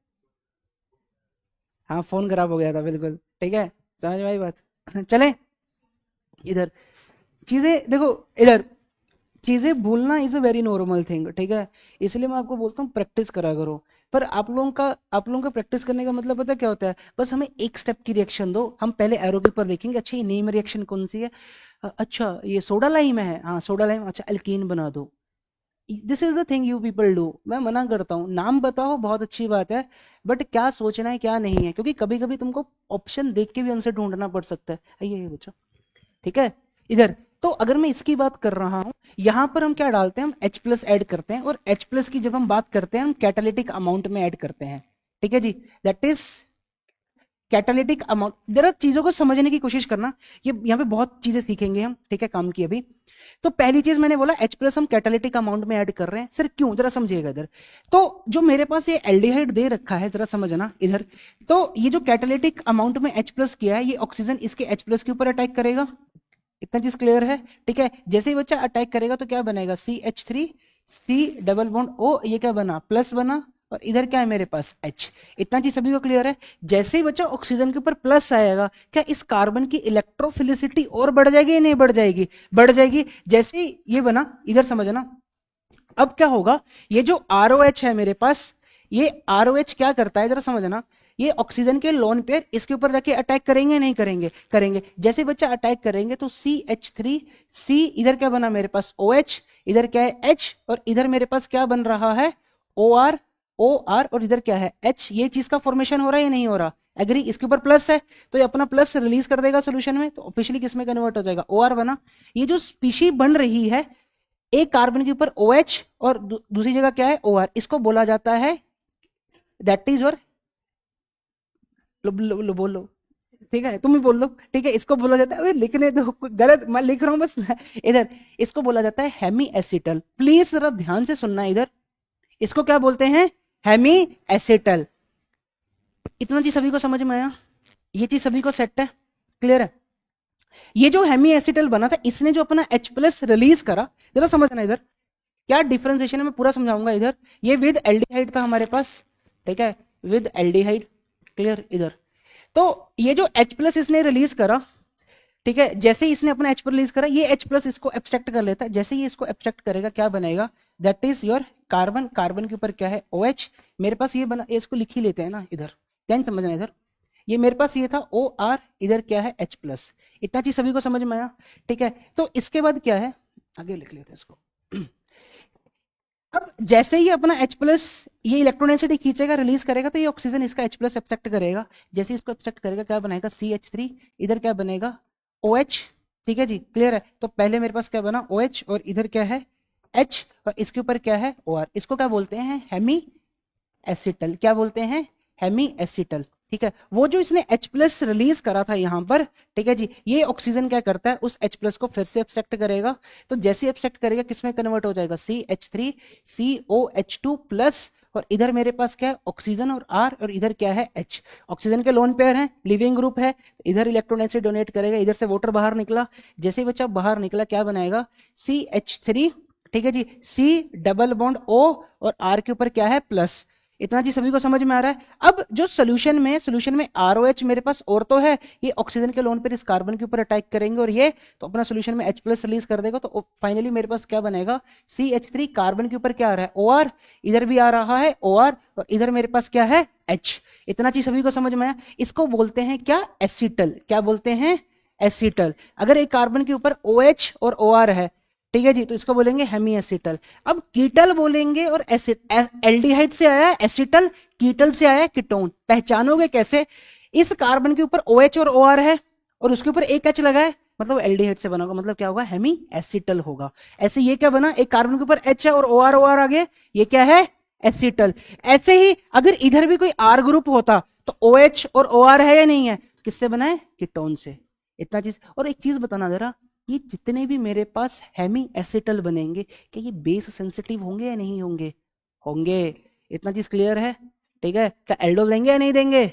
हाँ फोन खराब हो गया था बिल्कुल, ठीक है, समझ में आई बात। चले इधर, चीजें देखो, इधर चीजें भूलना is a very normal thing, ठीक है, इसलिए मैं आपको बोलता हूँ प्रैक्टिस करा करो। पर आप लोगों का प्रैक्टिस करने का मतलब पता है क्या होता है, बस हमें एक स्टेप की रिएक्शन दो, हम पहले एरो के ऊपर देखेंगे, अच्छा ये नेम रिएक्शन कौन सी है, अच्छा ये सोडा लाइम है, हाँ सोडा लाइम, अच्छा एल्कीन बना दो। This is the thing you people do. मैं मना करता हूँ, नाम बताओ बहुत अच्छी बात है, बट क्या सोचना है क्या नहीं है, क्योंकि कभी कभी तुमको ऑप्शन देख के भी आंसर ढूंढना पड़ सकता है। आइए बच्चों, ठीक है, इधर तो अगर मैं इसकी बात कर रहा हूं, यहां पर हम क्या डालते हैं, हम H प्लस ऐड करते हैं, और H प्लस की जब हम बात करते हैं हम कैटालिटिक अमाउंट में ऐड करते हैं, ठीक है जी, दैट इज कैटालिटिक अमाउंट। जरा चीजों को समझने की कोशिश करना, ये यहाँ पे बहुत चीजें सीखेंगे हम, ठीक है, काम की अभी। तो पहली चीज मैंने बोला H प्लस हम कैटालिटिक अमाउंट में ऐड कर रहे हैं, सर क्यों, जरा समझिएगा इधर। तो जो मेरे पास ये एल्डिहाइड दे रखा है, जरा समझना इधर, तो ये जो कैटालिटिक अमाउंट में H प्लस किया है, ये ऑक्सीजन इसके H प्लस के ऊपर अटैक करेगा, इतना चीज क्लियर है, ठीक है। जैसे ही बच्चा अटैक करेगा तो क्या बनेगा, CH3 C double bond O, ये क्या बना, प्लस बना, और इधर क्या है मेरे पास H। इतना चीज सभी को क्लियर है। जैसे ही बच्चा ऑक्सीजन के ऊपर प्लस आएगा, क्या इस कार्बन की इलेक्ट्रोफिलिसिटी और बढ़ जाएगी या नहीं बढ़ जाएगी, बढ़ जाएगी। जैसे ही ये बना, इधर समझना, अब क्या होगा, ये जो ROH है मेरे पास, ये ROH क्या करता है, जरा समझना, ये ऑक्सीजन के लोन पेयर इसके ऊपर जाके अटैक करेंगे नहीं करेंगे, करेंगे। जैसे बच्चा अटैक करेंगे तो CH3 C, इधर क्या बना मेरे पास OH, इधर क्या है H, और इधर मेरे पास क्या बन रहा है OR, OR, और इधर क्या है H। ये चीज का फॉर्मेशन हो रहा है या नहीं हो रहा, एग्री। इसके ऊपर प्लस है तो ये अपना प्लस रिलीज कर देगा सोल्यूशन में, तो ऑफिशियली किस में कन्वर्ट हो जाएगा, OR बना। ये जो स्पीशी बन रही है, एक कार्बन के ऊपर OH और दूसरी जगह क्या है OR, इसको बोला जाता है, दैट इज योर, बोल लो, ठीक है, तुम ही बोल लो, ठीक है, इसको बोला जाता है, लिखने दो, गलत मैं लिख रहा हूं बस इधर, इसको बोला जाता है हेमी एसिटल। प्लीज जरा ध्यान से सुनना इधर, इसको क्या बोलते हैं, हेमी एसिटल। इतना चीज सभी को समझ में आया, ये चीज सभी को सेट है, क्लियर है। ये जो हेमी एसिटल बना था, इसने जो अपना H प्लस रिलीज करा, जरा समझना इधर क्या डिफरेंशिएशन है, मैं पूरा समझाऊंगा इधर। ये विद एल्डिहाइड था हमारे पास, ठीक है, विद एल्डिहाइड, क्लियर इधर। तो ये जो H प्लस इसने रिलीज करा, ठीक है, जैसे ही इसने अपना H पर रिलीज करा, ये H प्लस इसको एब्स्ट्रैक्ट कर लेता है। जैसे ही इसको एब्स्ट्रैक्ट करेगा क्या बनेगा, that is your carbon. Carbon के ऊपर क्या है OH, मेरे पास ये बना, इसको लिख ही लेते हैं ना इधर, ध्यान समझना इधर, ये मेरे पास ये था OR, इधर क्या है H प्लस। इतना चीज सभी को समझ में आया, ठीक है। तो इसके बाद क्या है, आगे लिख लेते हैं इसको। अब जैसे ही अपना H प्लस ये इलेक्ट्रोनेसिटी खींचेगा, रिलीज करेगा, तो ये ऑक्सीजन इसका H प्लस एक्सेप्ट करेगा। जैसे इसको एक्सेप्ट करेगा क्या बनाएगा, CH3, इधर क्या बनेगा OH, ठीक है जी, क्लियर है। तो पहले मेरे पास क्या बना OH, और इधर क्या है H, और इसके ऊपर क्या है OR। इसको क्या बोलते हैं, हेमी एसिटल। क्या बोलते हैं, हेमी एसिटल, ठीक है। वो जो इसने H प्लस रिलीज करा था यहां पर, ठीक है जी, ये ऑक्सीजन क्या करता है, उस H प्लस को फिर से एब्स्ट्रैक्ट करेगा। तो जैसे एब्स्ट्रैक्ट करेगा किसमें कन्वर्ट हो जाएगा, CH3 COH2 प्लस, और इधर मेरे पास क्या है ऑक्सीजन और R, और इधर क्या है H। ऑक्सीजन के लोन पेयर है, लिविंग ग्रुप है, इधर इलेक्ट्रोनेसिटी डोनेट करेगा, इधर से वाटर बाहर निकला। जैसे ही बच्चा बाहर निकला क्या बनाएगा CH3, ठीक है जी, C डबल बॉन्ड O, और R के ऊपर क्या है प्लस। इतना चीज सभी को समझ में आ रहा है। अब जो सोल्यूशन में ROH मेरे पास और तो है, ये ऑक्सीजन के लोन पर इस कार्बन के ऊपर अटैक करेंगे, और ये तो अपना सोल्यूशन में H प्लस रिलीज कर देगा। तो फाइनली मेरे पास क्या बनेगा, CH3, कार्बन के ऊपर क्या आ रहा है OR, इधर भी आ रहा है OR, और इधर मेरे पास क्या है H। इतना चीज सभी को समझ में आया। इसको बोलते हैं क्या, एसिटल। क्या बोलते हैं, एसिटल। अगर एक कार्बन के ऊपर OH और OR है, ठीक है जी, तो इसको बोलेंगे हेमी एसिटल। अब कीटल बोलेंगे, और एल्डिहाइड से आया एसिटल, कीटल से आया कीटोन। पहचानोगे कैसे, इस कार्बन के ऊपर OH और OR है, और उसके ऊपर एक H लगा है, मतलब एल्डिहाइड से बना होगा, मतलब क्या होगा, हेमी एसिटल होगा। ऐसे ये क्या बना, एक कार्बन के ऊपर H है और OR आ गए, ये क्या है, एसिटल। ऐसे ही अगर इधर भी कोई R ग्रुप होता तो OH और OR है या नहीं है, किससे बना है, कीटोन से। इतना चीज। और एक चीज बताना जरा, ये जितने भी मेरे पास हेमी एसिटल बनेंगे, क्या ये बेस सेंसिटिव होंगे या नहीं होंगे, होंगे। इतना चीज क्लियर है, ठीक है। क्या एल्डो देंगे या नहीं देंगे,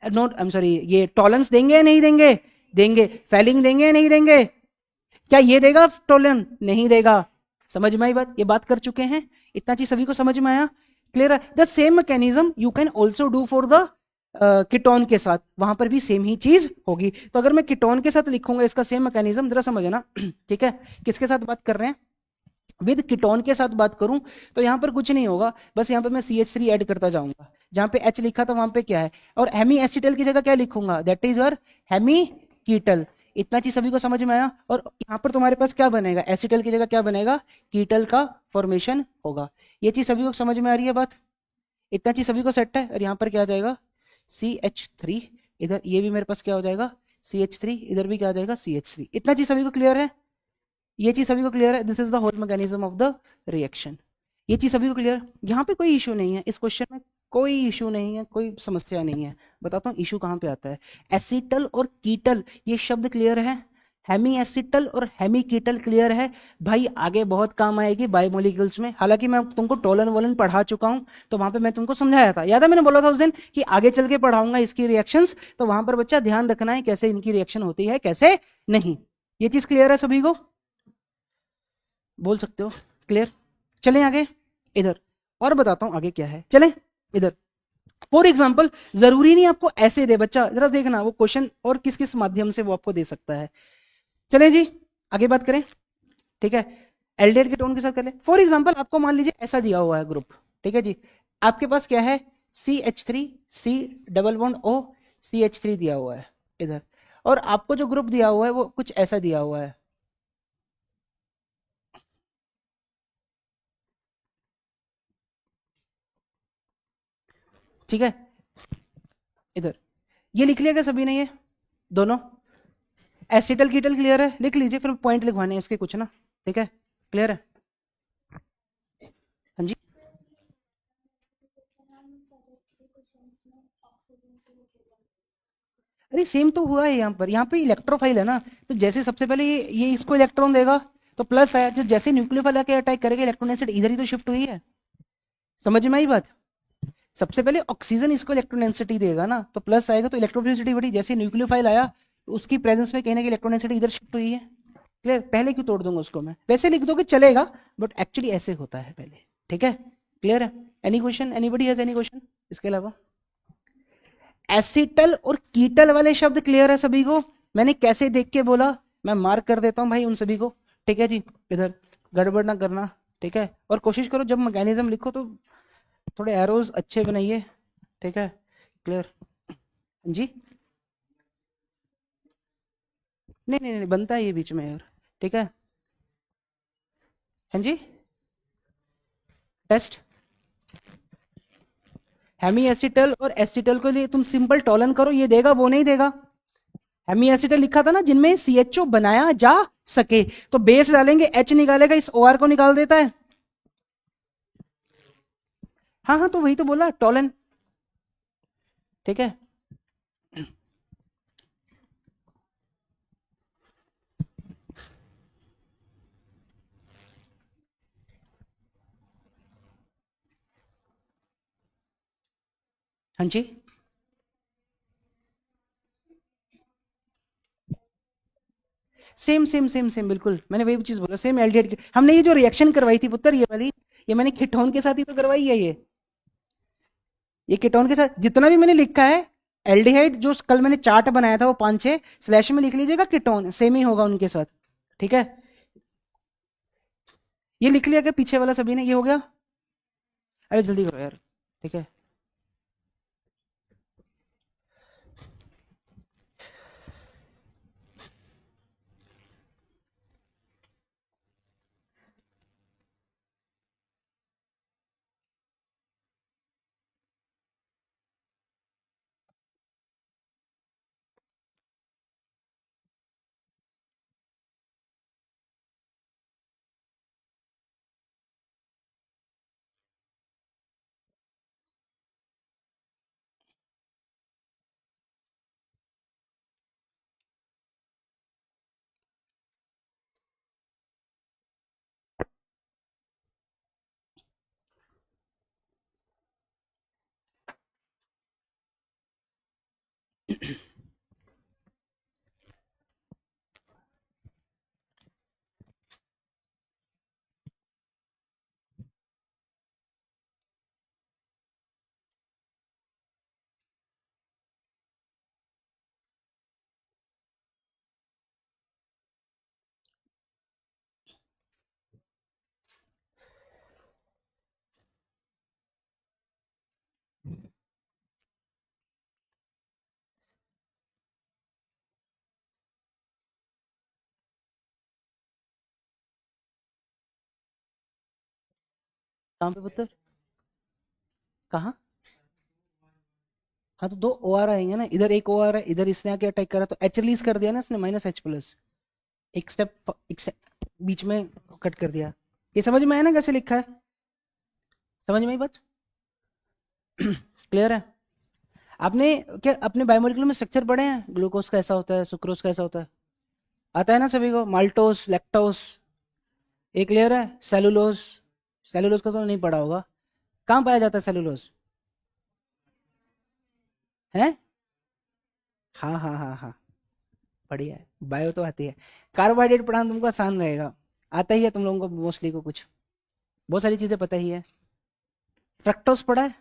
नोट आई एम सॉरी, ये टॉलेंस देंगे या नहीं देंगे, देंगे। फेलिंग देंगे या नहीं देंगे, क्या ये देगा टोलन, नहीं देगा। समझ में आई बात, ये बात कर चुके हैं। इतना चीज सभी को समझ में आया, क्लियर है। The same mechanism you can also do for the ketone के साथ, वहां पर भी सेम ही चीज होगी। तो अगर मैं कीटोन के साथ लिखूंगा इसका सेम मैकेनिज्म, जरा समझना, ठीक है। किसके साथ बात कर रहे हैं, विद कीटोन के साथ बात करूं तो यहां पर कुछ नहीं होगा, बस यहां पर मैं CH3 ऐड करता जाऊंगा। जहां पे H लिखा था वहां पे क्या है, और हेमी एसिटल की जगह क्या लिखूंगा, दैट इज योर हेमी कीटल। इतना चीज सभी को समझ में आया। और यहाँ पर तुम्हारे पास क्या बनेगा, एसिटल की जगह क्या बनेगा, कीटल का फॉर्मेशन होगा। ये चीज सभी को समझ में आ रही है बात, इतना चीज सभी को सेट है। और यहाँ पर क्या आ जाएगा CH3, इधर ये भी मेरे पास क्या हो जाएगा CH3, इधर भी क्या आ जाएगा CH3। इतना चीज सभी को क्लियर है, ये चीज सभी को क्लियर है? This is the whole mechanism of the reaction. ये चीज सभी को क्लियर? यहाँ पे कोई इशू नहीं है, इस क्वेश्चन में कोई इशू नहीं है, कोई समस्या नहीं है। बताता हूँ इशू कहाँ पे आता है। एसिटल और कीटल, ये शब्द क्लियर है? हेमी एसिटल और हेमी कीटल क्लियर है भाई? आगे बहुत काम आएगी बायोमोलिक्यूल्स में। हालांकि मैं तुमको टोलन वोलन पढ़ा चुका हूँ, तो वहां पे मैं तुमको समझाया था, याद है मैंने बोला था उस दिन कि आगे चल के पढ़ाऊंगा इसकी रिएक्शंस, तो वहां पर बच्चा ध्यान रखना है कैसे इनकी रिएक्शन होती है कैसे नहीं। ये चीज क्लियर है सभी को? बोल सकते हो क्लियर? चलें आगे इधर, और बताता हूं आगे क्या है। चलें इधर। फॉर एग्जाम्पल, जरूरी नहीं आपको ऐसे दे, बच्चा जरा देखना वो क्वेश्चन और किस किस माध्यम से वो आपको दे सकता है। चलें जी आगे बात करें, ठीक है। एल्डेहाइड कीटोन के साथ कर ले। फॉर एग्जाम्पल आपको मान लीजिए ऐसा दिया हुआ है ग्रुप, ठीक है जी। आपके पास क्या है, CH3 C double bond O CH3 दिया हुआ है इधर, और आपको जो ग्रुप दिया हुआ है वो कुछ ऐसा दिया हुआ है, ठीक है। इधर ये लिख लिया क्या सभी ने, ये दोनों एसिटल कीटल क्लियर है? लिख लीजिए, फिर पॉइंट लिखवाने हैं इसके कुछ ना, ठीक है। क्लियर है? हाँ जी। अरे सेम तो हुआ है यहाँ पर, यहाँ पे इलेक्ट्रोफाइल है ना, तो जैसे सबसे पहले ये इसको इलेक्ट्रॉन देगा तो प्लस आया, जो जैसे न्यूक्लियोफाइल आके अटैक करेगा इलेक्ट्रोनेगेटिव इधर ही तो शिफ्ट हुई है। समझ में आई बात? सबसे पहले ऑक्सीजन इसको इलेक्ट्रोनेगेटिव देगा ना, तो प्लस आएगा, तो इलेक्ट्रोफिलिसिटी बढ़ी। जैसे न्यूक्लियोफाइल आया तो उसकी प्रेजेंस में कहीं ना कहीं इलेक्ट्रोनेगेटिव इधर शिफ्ट हुई है। क्लियर? पहले क्यों तोड़ दूंगा उसको मैं, वैसे लिख दोगे चलेगा, बट एक्चुअली ऐसे होता है पहले, ठीक है। क्लियर है? Any question, anybody has any question इसके अलावा? एसिटल और कीटल वाले शब्द क्लियर है सभी को? मैंने कैसे देख के बोला, मैं मार्क कर देता हूं भाई उन सभी को, ठीक है जी। इधर गड़बड़ ना करना, ठीक है। और कोशिश करो जब मैकेनिज्म लिखो तो थोड़े एरोज अच्छे बनाइए, ठीक है। क्लियर? जी नहीं नहीं नहीं, बनता है ये बीच में यार, ठीक है। हाँ जी। टेस्ट हेमी एसिटल और एसिटल के लिए तुम सिंपल टोलन करो, ये देगा वो नहीं देगा। हेमी एसिटल लिखा था ना, जिनमें CHO बनाया जा सके, तो बेस डालेंगे H निकालेगा, इस OR को निकाल देता है। हाँ हाँ, तो वही तो बोला टोलन, ठीक है। हाँ जी। सेम सेम सेम सेम बिल्कुल, मैंने वही चीज बोला, सेम एल्डिहाइड। हमने ये जो रिएक्शन करवाई थी पुत्र, ये वाली, ये मैंने कीटोन के साथ ही तो करवाई है ये कीटोन के साथ जितना भी मैंने लिखा है। एल्डिहाइड जो कल मैंने चार्ट बनाया था वो 5-6 स्लैश में लिख लीजिएगा, कीटोन सेम ही होगा उनके साथ, ठीक है। ये लिख लिया क्या पीछे वाला सभी ने, ये हो गया? अरे जल्दी करो यार, ठीक है। कहाँ पे पुत्र? कहाँ? हाँ तो 2 OR आएंगे ना, इधर एक OR है, इधर इसने आके अटैक करा तो H रिलीज कर दिया ना इसने, -H प्लस। एक स्टेप बीच में कट कर दिया। ये समझ में आया ना कैसे लिखा है? समझ में आई बात? क्लियर है? आपने क्या अपने बायोमोलिकुलर में स्ट्रक्चर पढ़े हैं? ग्लूकोज का ऐसा होता है, सुक्रोज का ऐसा होता है, आता है ना सभी को? Maltose, lactose. ये क्लियर है? सेलुलोज, सेलुलोज का तो नहीं पढ़ा होगा। कहाँ पाया जाता है सेलुलोज? है? हाँ हाँ हाँ हाँ, बढ़िया है, बायो तो आती है। कार्बोहाइड्रेट पढ़ाना तुमको आसान रहेगा, आता ही है तुम लोगों को मोस्टली को, कुछ बहुत सारी चीजें पता ही है। फ्रक्टोज पढ़ा है?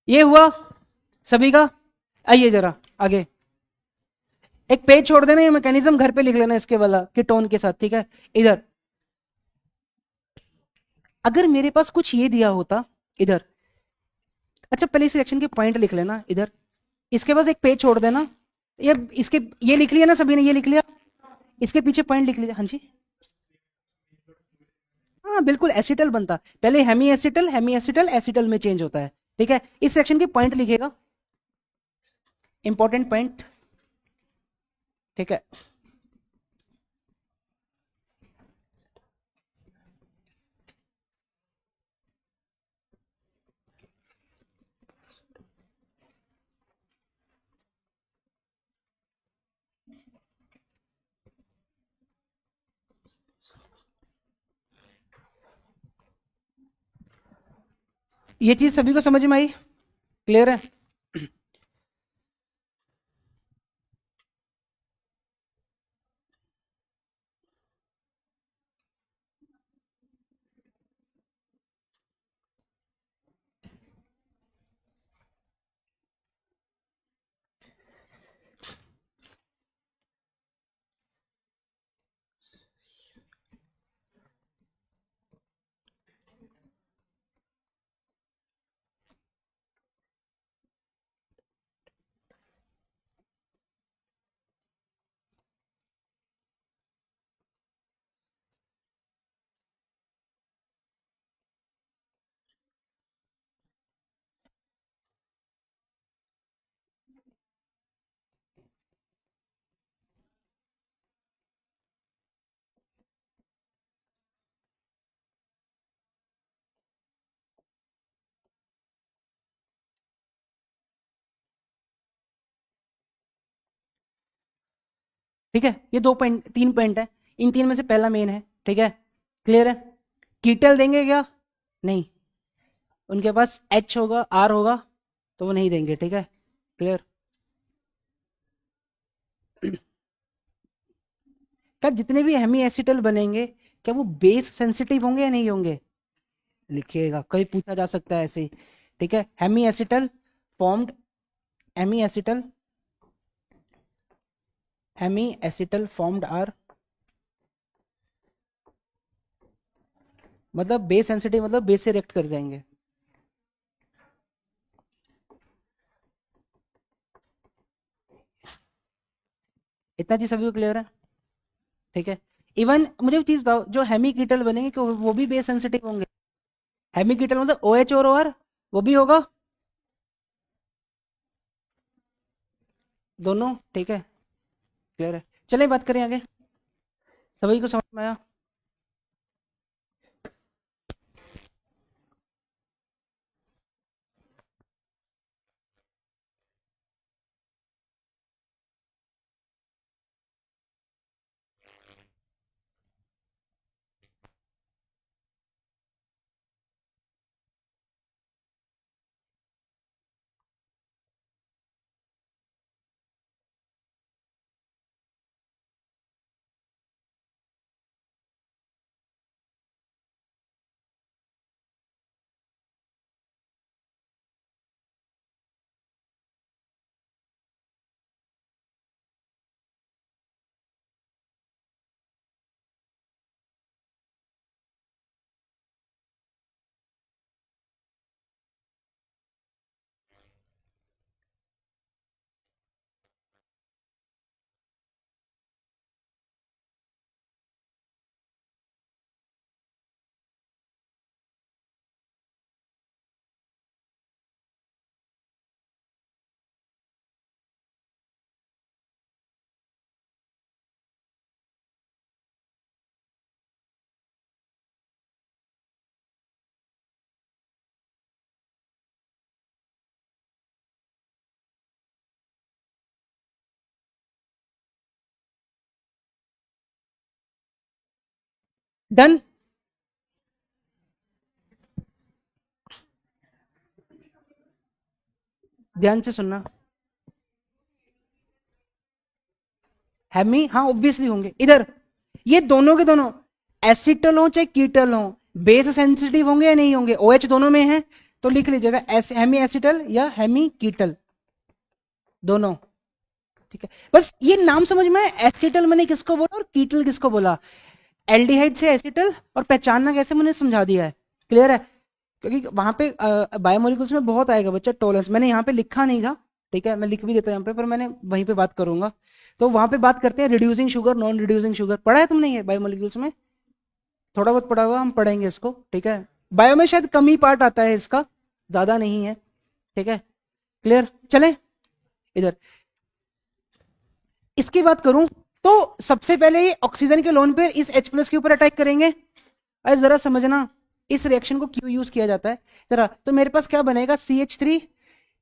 ये हुआ सभी का? आइए जरा आगे, एक पेज छोड़ देना, ये मैकेनिज्म घर पे लिख लेना इसके वाला कीटोन के साथ, ठीक है? इधर अगर मेरे पास कुछ ये दिया होता इधर, अच्छा पहले इस रिएक्शन के पॉइंट लिख लेना इधर, इसके पास एक पेज छोड़ देना। ये इसके, ये लिख लिया ना सभी ने? ये लिख लिया, इसके पीछे पॉइंट लिख लिया। हाँ जी, हाँ बिल्कुल एसिटल बनता, पहले hemiacetal, hemiacetal acetal में चेंज होता है, ठीक है? इस सेक्शन के पॉइंट लिखेगा, इंपॉर्टेंट पॉइंट, ठीक है? ये चीज सभी को समझ में आई? क्लियर है? ठीक है, ये दो पॉइंट, तीन पॉइंट है, इन तीन में से पहला मेन है, ठीक है? क्लियर है? कीटल देंगे क्या? नहीं, उनके पास एच होगा, आर होगा, तो वो नहीं देंगे, ठीक है? क्लियर? क्या जितने भी हेमी एसिटल बनेंगे, क्या वो बेस सेंसिटिव होंगे या नहीं होंगे? लिखिएगा, कभी पूछा जा सकता है ऐसे ही, ठीक है? Hemiacetal formed, hemiacetal, hemiacetal formed are, मतलब बेस सेंसिटिव, मतलब बेस से रिएक्ट कर जाएंगे। इतना चीज सभी को क्लियर है? ठीक है? इवन मुझे चीज बताओ, जो हेमी कीटल बनेंगे क्या वो भी बेस सेंसिटिव होंगे? हेमी कीटल मतलब ओ एच और ओ आर, वो भी होगा, दोनों, ठीक है? क्लियर है? चले बात करें आगे, सभी को समझ में आया? डन। ध्यान से सुनना, हेमी, हाँ ऑब्वियसली होंगे इधर, ये दोनों के दोनों एसिटल हो चाहे कीटल हो, बेस सेंसिटिव होंगे या नहीं होंगे, OH दोनों में है, तो लिख लीजिएगा हेमी एसिटल या हेमी कीटल, दोनों। ठीक है, बस ये नाम समझ में है, एसिटल मैंने किसको बोला और कीटल किसको बोला, एल्डिहाइड से एसिटल, और पहचानना कैसे मैंने समझा दिया है, क्लियर है? क्योंकि वहां पे बायोमोलिकुल्स में बहुत आएगा बच्चा टॉलरेंस, मैंने यहाँ पे लिखा नहीं था, ठीक है, मैं लिख भी देता यहाँ पे, पर मैंने वहीं पे बात करूंगा। तो वहां पे बात करते हैं reducing sugar, non reducing sugar, पढ़ा है तुमने ये बायोमोलिकुल्स में? थोड़ा बहुत पढ़ा हुआ, हम पढ़ेंगे इसको, ठीक है। बायो में शायद कम ही पार्ट आता है इसका, ज्यादा नहीं है, ठीक है, क्लियर? चले इधर, इसकी बात करूं तो सबसे पहले ये ऑक्सीजन के लोन पेयर इस H+ के ऊपर अटैक करेंगे। अरे जरा समझना इस रिएक्शन को क्यों यूज किया जाता है जरा, तो मेरे पास क्या बनेगा CH3,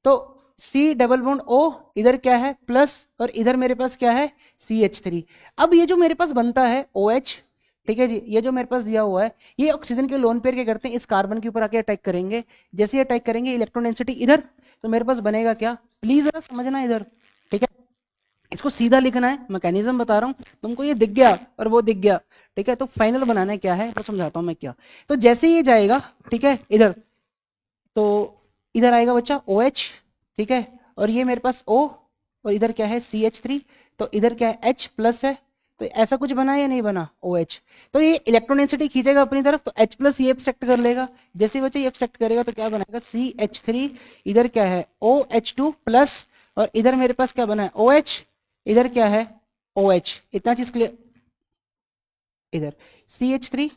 तो C डबल बॉन्ड O, इधर क्या है प्लस, और इधर मेरे पास क्या है CH3। अब ये जो मेरे पास बनता है OH, ठीक है जी, ये जो मेरे पास दिया हुआ है, ये ऑक्सीजन के लोन पेयर क्या करते हैं, इस कार्बन के ऊपर आके अटैक करेंगे। जैसे अटैक करेंगे इलेक्ट्रॉन डेंसिटी इधर, तो मेरे पास बनेगा क्या, प्लीज जरा समझना इधर, ठीक है। इसको सीधा लिखना है, मैकेनिज्म बता रहा हूं, तुमको ये दिख गया और वो दिख गया, ठीक है, तो फाइनल बनाना है क्या है तो समझाता हूं मैं क्या। तो जैसे ये जाएगा, ठीक है, इधर, तो इधर आएगा बच्चा OH, ठीक है, और ये मेरे पास O, और इधर क्या है CH3, तो इधर क्या है H+ है, तो ऐसा कुछ बना या नहीं बना OH, तो ये इलेक्ट्रॉन डेंसिटी खींचेगा अपनी तरफ, तो H+ ये एब्स्ट्रैक्ट कर लेगा, जैसे बच्चे ये एब्स्ट्रैक्ट करेगा तो क्या बनाएगा CH3, इधर क्या है OH2+, और इधर मेरे पास क्या बना है OH, इधर क्या है OH, इतना चीज क्लियर, इधर CH3,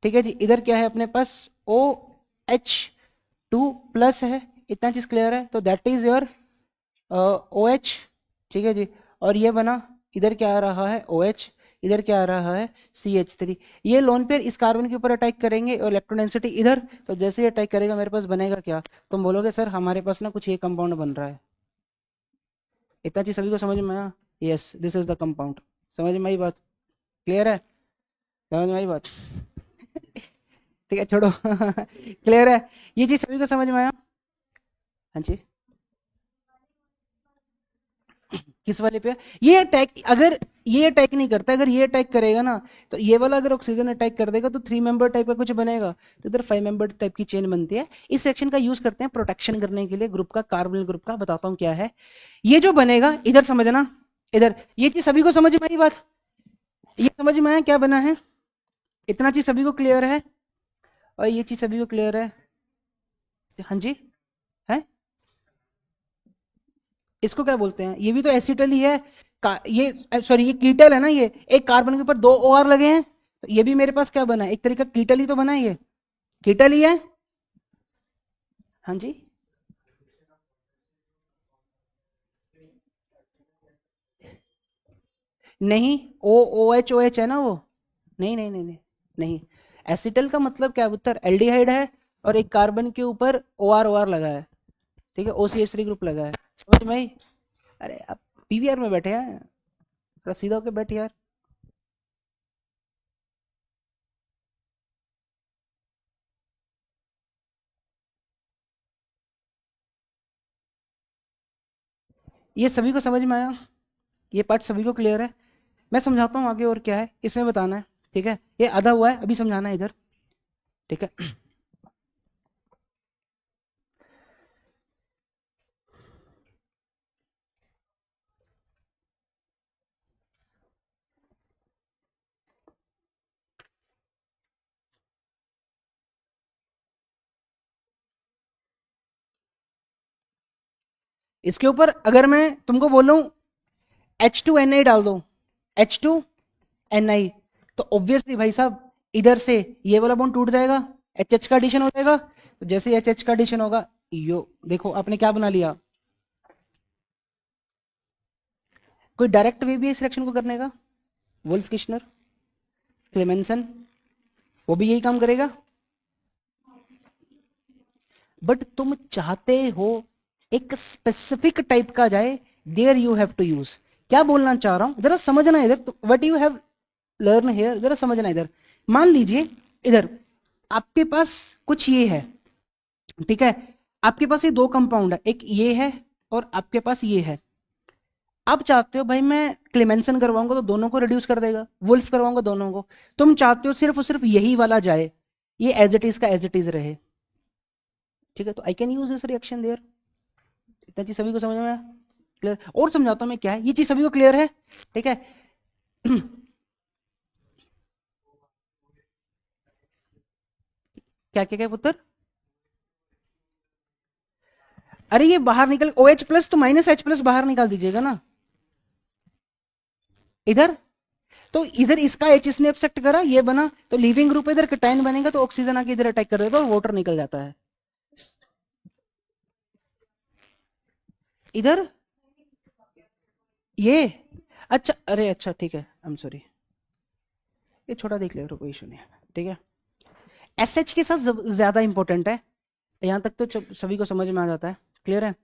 ठीक है जी, इधर क्या है अपने पास OH2+ है, इतना चीज क्लियर है, तो दैट इज योर OH, ठीक है जी, और ये बना, इधर क्या आ रहा है OH, इधर क्या आ रहा है CH3। ये लोन पेयर इस कार्बन के ऊपर अटैक करेंगे और इलेक्ट्रॉन डेंसिटी इधर, तो जैसे ये अटैक करेगा मेरे पास बनेगा क्या, तुम बोलोगे सर हमारे पास ना कुछ ये कंपाउंड बन रहा है, इतना चीज सभी को समझ में आया? Yes, this is the compound, समझ में आई बात, क्लियर है, समझ में आई बात? ठीक है छोड़ो क्लियर है, ये चीज सभी को समझ में आया? हाँ जी, किस वाले पे, ये अटैक, अगर ये अटैक नहीं करता, अगर ये अटैक करेगा ना, तो ये वाला अगर ऑक्सीजन अटैक कर देगा तो 3 मेंबर टाइप का कुछ बनेगा, तो इधर 5 मेंबर टाइप की चेन बनती है। इस सेक्शन का यूज करते हैं प्रोटेक्शन करने के लिए ग्रुप का, कार्बोनिल ग्रुप का, बताता हूँ क्या है। ये जो बनेगा इधर समझना, इधर ये चीज सभी को समझ में आई बात, ये समझ में आया क्या बना है, इतना चीज सभी को क्लियर है, और ये चीज सभी को क्लियर है? हाँ जी, है, इसको क्या बोलते हैं, ये भी तो एसिटल ही है, ये सॉरी ये कीटल है ना, ये एक कार्बन के ऊपर 2 OR लगे हैं, तो ये भी मेरे पास क्या बना है, एक तरीका कीटल ही तो बना है, ये कीटल ही है। हाँ जी, नहीं, ओ एच है ना वो। नहीं नहीं नहीं नहीं नहीं। एसिटल का मतलब क्या है पुत्र? एल्डिहाइड है और एक कार्बन के ऊपर ओ आर लगा है, ठीक है, OCH3 ग्रुप लगा है, समझ में आई? अरे आप पीवीआर में बैठे हैं, थोड़ा सीधा होके बैठ यार। ये सभी को समझ में आया? ये पार्ट सभी को क्लियर है? मैं समझाता हूँ आगे और क्या है इसमें बताना है, ठीक है? ये आधा हुआ है, अभी समझाना है इधर, ठीक है? इसके ऊपर अगर मैं तुमको बोलूं H2Na डाल दो, H2Na, तो ऑब्वियसली भाई साहब इधर से ये वाला बॉन्ड टूट जाएगा, HH का एडिशन हो जाएगा। तो जैसे HH का एडिशन होगा, यो देखो आपने क्या बना लिया। कोई डायरेक्ट वे भी है इस रिएक्शन को करने का, वुल्फ किशनर, क्लेमेंसन, वो भी यही काम करेगा। बट तुम चाहते हो एक स्पेसिफिक टाइप का जाए, there you have to use. क्या बोलना चाह रहा हूं जरा समझना इधर, what you have learn here, जरा समझना इधर। मान लीजिए इधर आपके पास कुछ ये है, ठीक है? आपके पास ये दो कंपाउंड है, एक ये है और आपके पास ये है। आप चाहते हो भाई मैं क्लेमेंसन करवाऊंगा तो दोनों को रिड्यूस कर देगा, वुल्फ करवाऊंगा दोनों को। तुम चाहते हो सिर्फ और सिर्फ यही वाला जाए, ये एज इट इज का एज इट इज रहे, ठीक है? तो I can use this reaction there. इतना चीज सभी को समझ में आया? क्लियर? और समझाता हूं मैं क्या है, ये चीज सभी को क्लियर है, ठीक है? क्या क्या क्या पुत्र? अरे ये बाहर निकल, OH प्लस तो -H प्लस बाहर निकाल दीजिएगा ना इधर। तो इधर इसका H इसने एक्सेप्ट करा, ये बना, तो लीविंग ग्रुप इधर कैटायन बनेगा, तो ऑक्सीजन आके इधर अटैक कर देगा और वाटर निकल जाता है इधर। ये अच्छा, अरे अच्छा ठीक है, आई एम सॉरी, ये छोटा देख ले, कोई इशू नहीं है, ठीक है? SH के साथ ज्यादा इंपॉर्टेंट है, यहां तक तो सभी को समझ में आ जाता है, क्लियर है?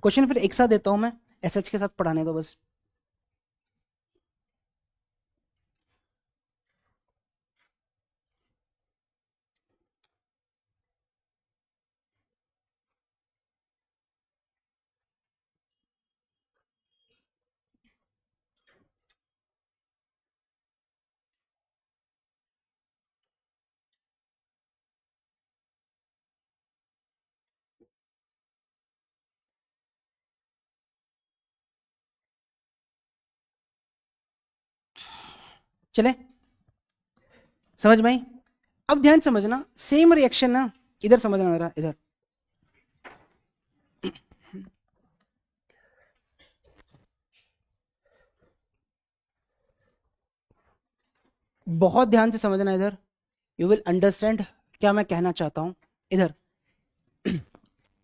क्वेश्चन फिर एक साथ देता हूं मैं, SH के साथ पढ़ाने दो बस। चले, समझ में आई? अब ध्यान समझना, सेम रिएक्शन ना इधर समझना जरा, इधर बहुत ध्यान से समझना, इधर यू विल अंडरस्टैंड क्या मैं कहना चाहता हूं। इधर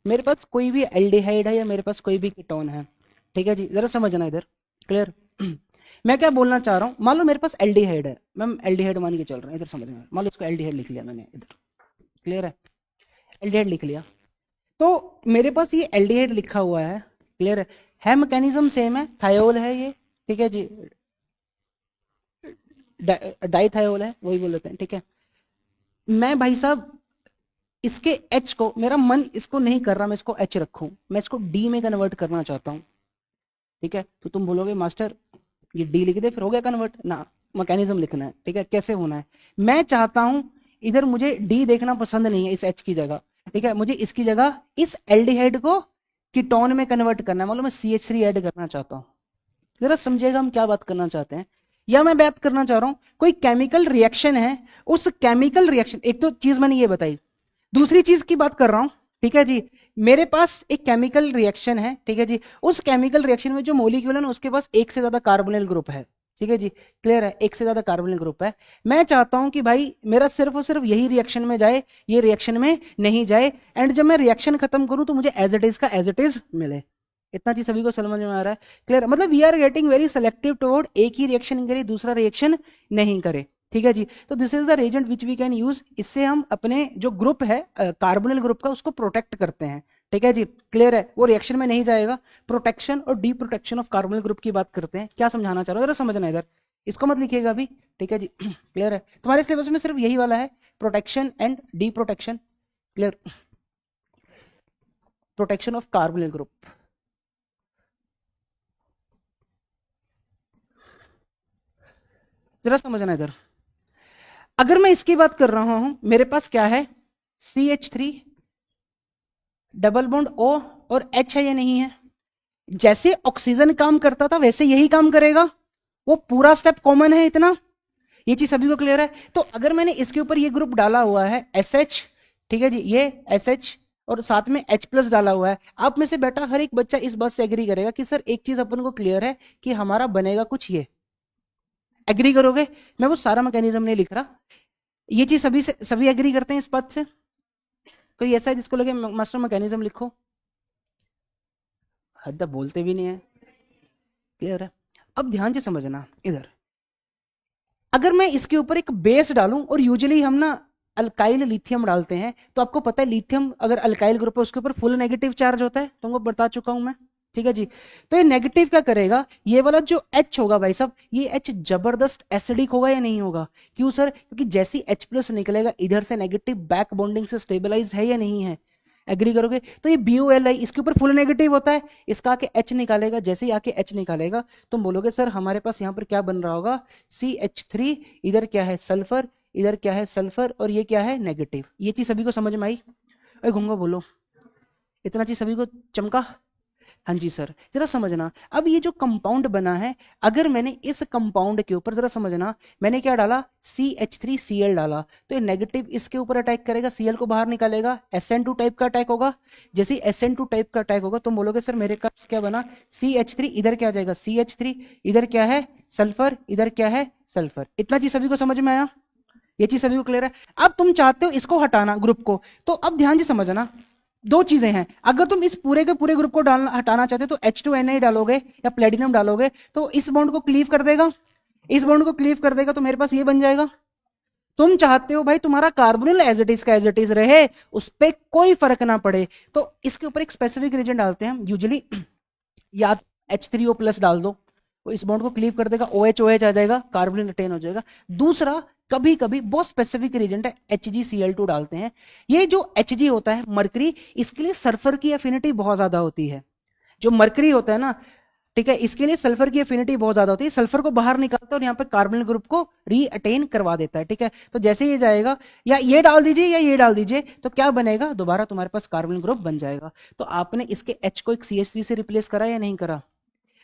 मेरे पास कोई भी एल्डिहाइड है या मेरे पास कोई भी कीटोन है, ठीक है जी, जरा समझना इधर, क्लियर? मैं क्या बोलना चाह रहा हूं, मान लो मेरे पास एल्डिहाइड है, मैं एल्डिहाइड मान के चल रहा हूं, इधर समझ में, मान लो इसको एल्डिहाइड लिख लिया मैंने इधर, क्लियर है? एल्डिहाइड लिख लिया, तो मेरे पास ये एल्डिहाइड लिखा हुआ है, क्लियर है मैकेनिज्म सेम है, थायोल है ये, ठीक है जी, डाइथायोल है, वही बोल लेते हैं, ठीक है? मैं भाई साहब इसके H को, मेरा मन इसको नहीं कर रहा मैं इसको H रखूं, मैं इसको D में कन्वर्ट करना चाहता हूं, ठीक है? तो तुम बोलोगे मास्टर ये D लिख दे, फिर हो गया कन्वर्ट ना, मैकेनिज्म लिखना है, ठीक है? कैसे होना है, मैं चाहता हूं इधर मुझे D देखना पसंद नहीं है इस H की जगह, ठीक है? मुझे इसकी जगह इस एल्डिहाइड को कीटोन में कन्वर्ट करना है, मतलब मैं CH3 ऐड करना चाहता हूं। जरा समझिएगा हम क्या बात करना चाहते हैं, या मैं बात करना चाह रहा हूं कोई केमिकल रिएक्शन है, उस केमिकल रिएक्शन, एक तो चीज मैंने ये बताई, दूसरी चीज की बात कर रहा हूं, ठीक है जी, मेरे पास एक केमिकल रिएक्शन है, ठीक है जी, उस केमिकल रिएक्शन में जो मोलिक्यूल है ना उसके पास एक से ज्यादा कार्बोनिल ग्रुप है, ठीक है जी, क्लियर है, एक से ज्यादा कार्बोनिल ग्रुप है। मैं चाहता हूं कि भाई मेरा सिर्फ और सिर्फ यही रिएक्शन में जाए, ये रिएक्शन में नहीं जाए, एंड जब मैं रिएक्शन खत्म करूं तो मुझे एज इट इज का एज इट इज मिले। इतना चीज सभी को समझ में आ रहा है, क्लियर? मतलब we are getting very selective toward, एक ही रिएक्शन करे दूसरा रिएक्शन नहीं करे, ठीक है जी। तो this is the reagent which we can use, इससे हम अपने जो ग्रुप है कार्बोनिल ग्रुप का उसको प्रोटेक्ट करते हैं, ठीक है जी, क्लियर है, वो रिएक्शन में नहीं जाएगा। प्रोटेक्शन और D protection of carbonyl group की बात करते हैं, क्या समझाना चाह रहे हो जरा समझना इधर, इसको मत लिखिएगा अभी, ठीक है जी। क्लियर है, तुम्हारे सिलेबस में सिर्फ यही वाला है, protection and D protection, clear, protection of carbonyl group. जरा समझना इधर, अगर मैं इसकी बात कर रहा हूं, मेरे पास क्या है, CH3 डबल बॉन्ड O और H है या नहीं है? जैसे ऑक्सीजन काम करता था वैसे यही काम करेगा, वो पूरा स्टेप कॉमन है इतना, ये चीज सभी को क्लियर है। तो अगर मैंने इसके ऊपर ये ग्रुप डाला हुआ है SH, ठीक है जी, ये SH और साथ में H+ डाला हुआ है, आप में से बेटा हर एक बच्चा इस बात से एग्री करेगा कि सर एक चीज अपन को क्लियर है कि हमारा बनेगा कुछ ये, एग्री करोगे? मैं वो सारा मैकेनिज्म नहीं लिख रहा, ये चीज सभी से सभी एग्री करते हैं इस बात से? कोई ऐसा है जिसको लगे मास्टर मैकेनिज्म लिखो? हद बोलते भी नहीं है, क्लियर है। अब ध्यान से समझना इधर, अगर मैं इसके ऊपर एक बेस डालूं, और यूजुअली हम ना अल्काइल लिथियम डालते हैं, तो आपको पता है लिथियम अगर अल्काइल ग्रुप है उसके ऊपर फुल नेगेटिव चार्ज होता है, तुमको बता चुका हूं मैं, ठीक है जी। तो ये नेगेटिव क्या करेगा, ये वाला जो H होगा भाई साहब, ये H जबरदस्त एसिडिक होगा या नहीं होगा? क्यों सर? क्योंकि जैसी H+ निकलेगा इधर से नेगेटिव बैक बॉन्डिंग से स्टेबलाइज है या नहीं है, एग्री करोगे? तो ये BOLI इसके ऊपर फुल नेगेटिव होता है, इसका आके H निकालेगा, जैसे ही आके H निकालेगा तुम बोलोगे सर हमारे पास यहाँ पर क्या बन रहा होगा, CH3, इधर क्या है सल्फर, इधर क्या है सल्फर, और ये क्या है नेगेटिव। ये चीज सभी को समझ में आई? अरे घूंगा बोलो, इतना चीज सभी को चमका? हाँ जी सर, जरा समझना, अब ये जो कंपाउंड बना है, अगर मैंने इस कंपाउंड के ऊपर, जरा समझना, मैंने क्या डाला, CH3Cl डाला, तो ये नेगेटिव इसके ऊपर अटैक करेगा, Cl को बाहर निकालेगा, SN2 टाइप का अटैक होगा। जैसे SN2 टाइप का अटैक होगा तुम बोलोगे सर मेरे पास क्या बना, CH3, इधर क्या आ जाएगा CH3, इधर क्या है सल्फर, इधर क्या है सल्फर। इतना चीज सभी को समझ में आया? ये चीज सभी को क्लियर है? अब तुम चाहते हो इसको हटाना ग्रुप को, तो अब ध्यान से समझना, दो चीजें हैं, अगर तुम इस पूरे के पूरे ग्रुप को डालना हटाना चाहते हो तो H2Na डालोगे या प्लेटिनम डालोगे, तो इस बॉन्ड को क्लीव कर देगा, इस बॉन्ड को क्लीव कर देगा, तो मेरे पास ये बन जाएगा। तुम चाहते हो भाई तुम्हारा कार्बोनिल एज इट इज का एज इट इज रहे, उस पर कोई फर्क ना पड़े, तो इसके ऊपर एक स्पेसिफिक रीजन डालते हैं यूजुअली, या H3O+ डाल दो, वो इस बॉन्ड को क्लीव कर देगा, OH आ जाएगा, कार्बोनिल रिटेन हो जाएगा। दूसरा, कभी कभी बहुत स्पेसिफिक रीजन है, HgCl2 डालते हैं। ये जो Hg होता है मरकरी, इसके लिए सल्फर की एफिनिटी बहुत ज्यादा होती है, जो मरकरी होता है ना, ठीक है, इसके लिए सल्फर की एफिनिटी बहुत ज्यादा होती है, सल्फर को बाहर निकालता है और यहाँ पर कार्बोनिल ग्रुप को रीअटेन करवा देता है, ठीक है। तो जैसे ये जाएगा, या ये डाल दीजिए या ये डाल दीजिए, तो क्या बनेगा, दोबारा तुम्हारे पास कार्बोनिल ग्रुप बन जाएगा। तो आपने इसके H को एक CH3 से रिप्लेस करा या नहीं करा?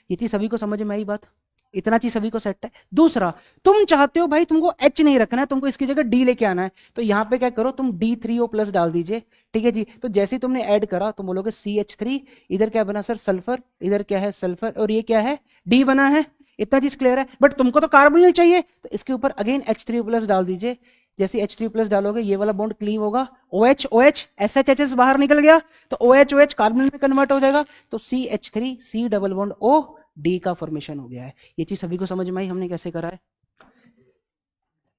ये चीज सभी को समझ में आई बात? इतना चीज सभी को सेट है। दूसरा, तुम चाहते हो भाई तुमको H नहीं रखना है, तुमको इसकी जगह D लेके आना है, तो यहां पे क्या करो, तुम D3O+ डाल दीजिए, ठीक है जी। तो जैसे ही तुमने ऐड करा तुम बोलोगे CH3, इधर क्या बना सर सल्फर, इधर क्या है सल्फर, और ये क्या है D बना है। इतना चीज क्लियर है? बट तुमको तो कार्बोनिल चाहिए, तो इसके ऊपर अगेन H3O+ डाल दीजिए, जैसे H3+ डालोगे ये वाला बॉन्ड क्लीव होगा, OH OH SHHS बाहर निकल गया, तो OH OH कार्बोनिल में कन्वर्ट हो जाएगा, तो CH3 C double bond O D का फॉर्मेशन हो गया है। ये चीज सभी को समझ में आई हमने कैसे करा है?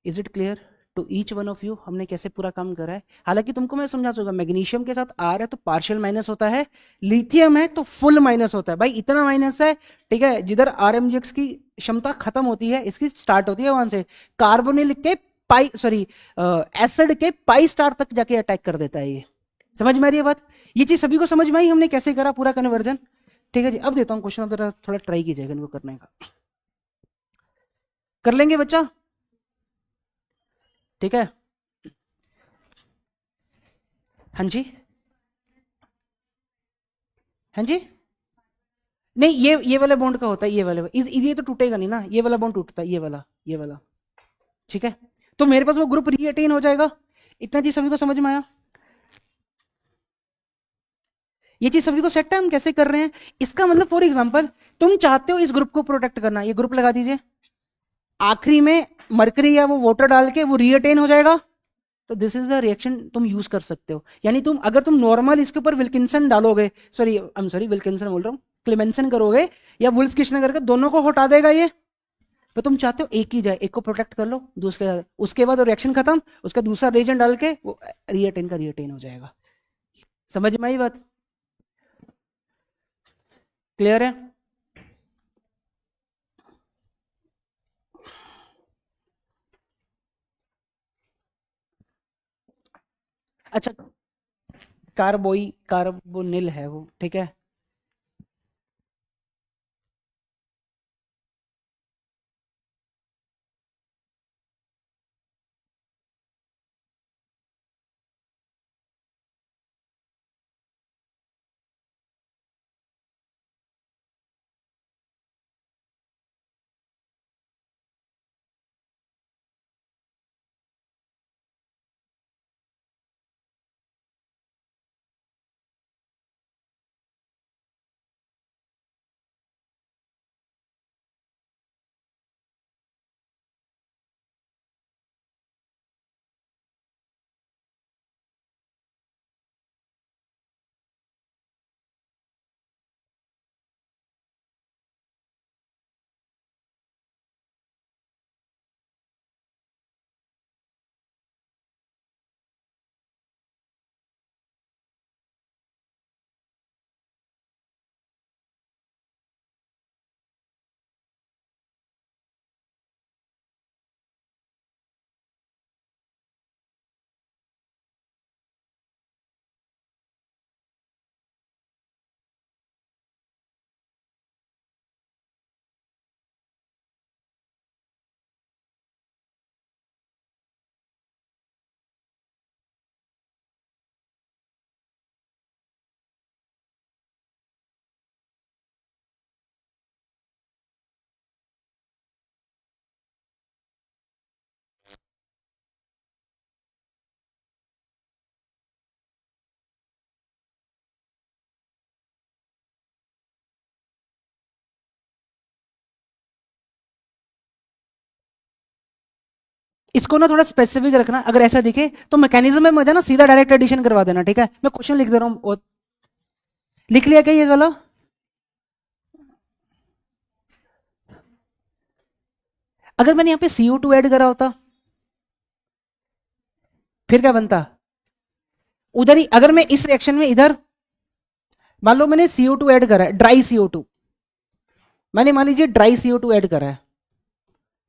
Is it clear to each one of you हमने कैसे पूरा काम करा है? हालांकि तुमको मैं समझा चुका, मैग्नीशियम के साथ R है तो पार्शियल माइनस होता है, लिथियम है तो फुल माइनस होता है। भाई इतना माइनस है, ठीक है, जिधर RMgx की क्षमता खत्म होती है इसकी स्टार्ट होती है वहां से, कार्बोनिल के पाई सॉरी एसिड के पाई स्टार तक जाके अटैक कर देता है। ये समझ में आ रही है बात? ये चीज सभी को समझ में आई हमने कैसे करा पूरा कन्वर्जन? ठीक है जी, अब देता हूं क्वेश्चन, अब जरा थोड़ा ट्राई कीजिएगा इनको करने का, कर लेंगे बच्चा? ठीक है, हाँ जी, हाँ जी, नहीं ये वाला बॉन्ड का होता है, ये वाला ये तो टूटेगा नहीं ना, ये वाला बॉन्ड टूटता है, ये वाला, ठीक है। तो मेरे पास वो ग्रुप रीअटेन हो जाएगा। इतना चीज सभी को समझ में आया? ये चीज सभी को सेट है, हम कैसे कर रहे हैं? इसका मतलब फॉर एग्जांपल तुम चाहते हो इस ग्रुप को प्रोटेक्ट करना, ये ग्रुप लगा दीजिए, आखिरी में मरकरी या वो वाटर डाल के वो रीअटेन हो जाएगा, तो दिस इज द रिएक्शन तुम यूज कर सकते हो। यानी तुम अगर तुम नॉर्मल इसके ऊपर विल्किंसन डालोगे, sorry I am sorry Wilkinson बोल रहा हूँ, क्लेमेंसन करोगे या वुल्फ किशन करके, दोनों को हटा देगा ये। तो तुम चाहते हो एक ही जाए, एक को प्रोटेक्ट कर लो, दूसरे उसके बाद रिएक्शन खत्म, उसका दूसरा रिएजेंट डाल के वो रिएटेन का रिएटेन हो जाएगा। समझ में आई बात? क्लियर है? अच्छा, कार्बोनिल है वो, ठीक है। इसको ना थोड़ा स्पेसिफिक रखना, अगर ऐसा दिखे तो मैकेनिज्म में मजा ना सीधा डायरेक्ट एडिशन करवा देना, ठीक है? मैं क्वेश्चन लिख दे रहा हूँ, लिख लिया क्या ये वाला? अगर मैंने यहाँ पे CO2 ऐड करा होता फिर क्या बनता? उधर ही अगर मैं इस रिएक्शन में इधर मान लो मैंने CO2 ऐड करा है, ड्राई CO2, मैंने मान लीजिए ड्राई CO2 ऐड करा है,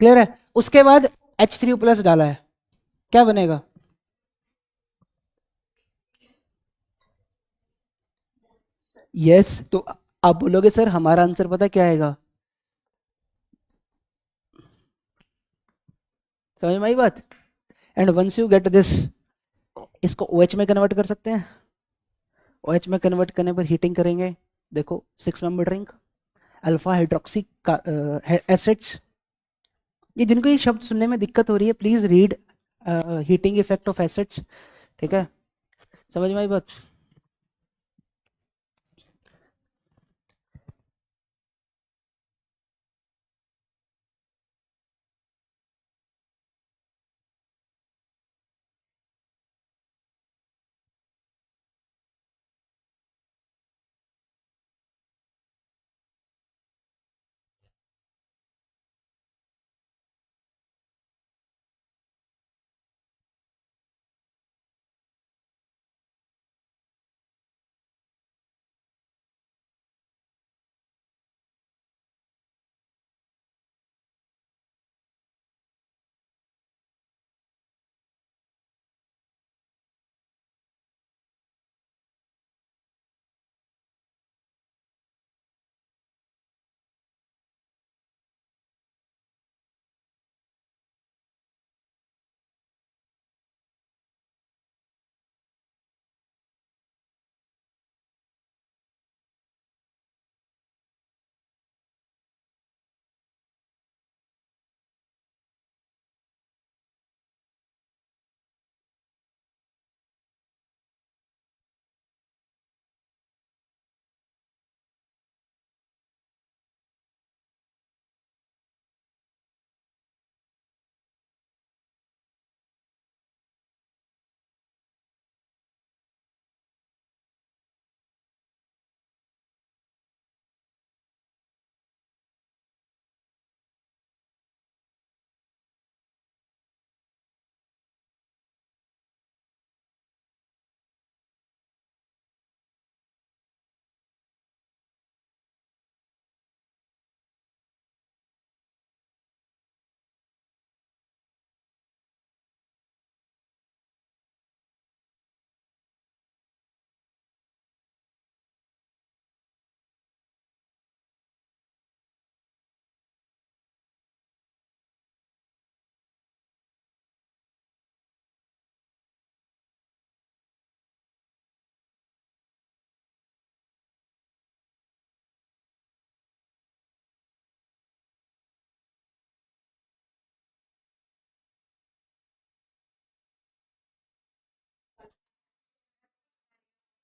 क्लियर है? उसके बाद H3O+ डाला है, क्या बनेगा? यस yes, तो आप बोलोगे सर हमारा आंसर पता क्या आएगा? समझ में आई बात? And once you get this, इसको OH में कन्वर्ट कर सकते हैं, OH में कन्वर्ट करने पर हीटिंग करेंगे, देखो 6 member drink, alpha hydroxy acids. ये जिनको ये शब्द सुनने में दिक्कत हो रही है, please read heating effect of acids, ठीक है? समझ में आई बात?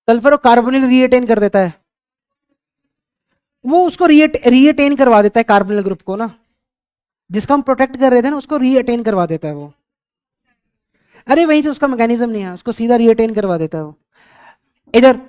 सल्फर और कार्बोनिल रीअटेन कर देता है, वो उसको रीअटेन करवा देता है कार्बोनिल ग्रुप को ना, जिसका हम प्रोटेक्ट कर रहे थे ना उसको रीअटेन करवा देता है वो। अरे वहीं से उसका मैकेनिज्म नहीं है, उसको सीधा रीअटेन करवा देता है वो। इधर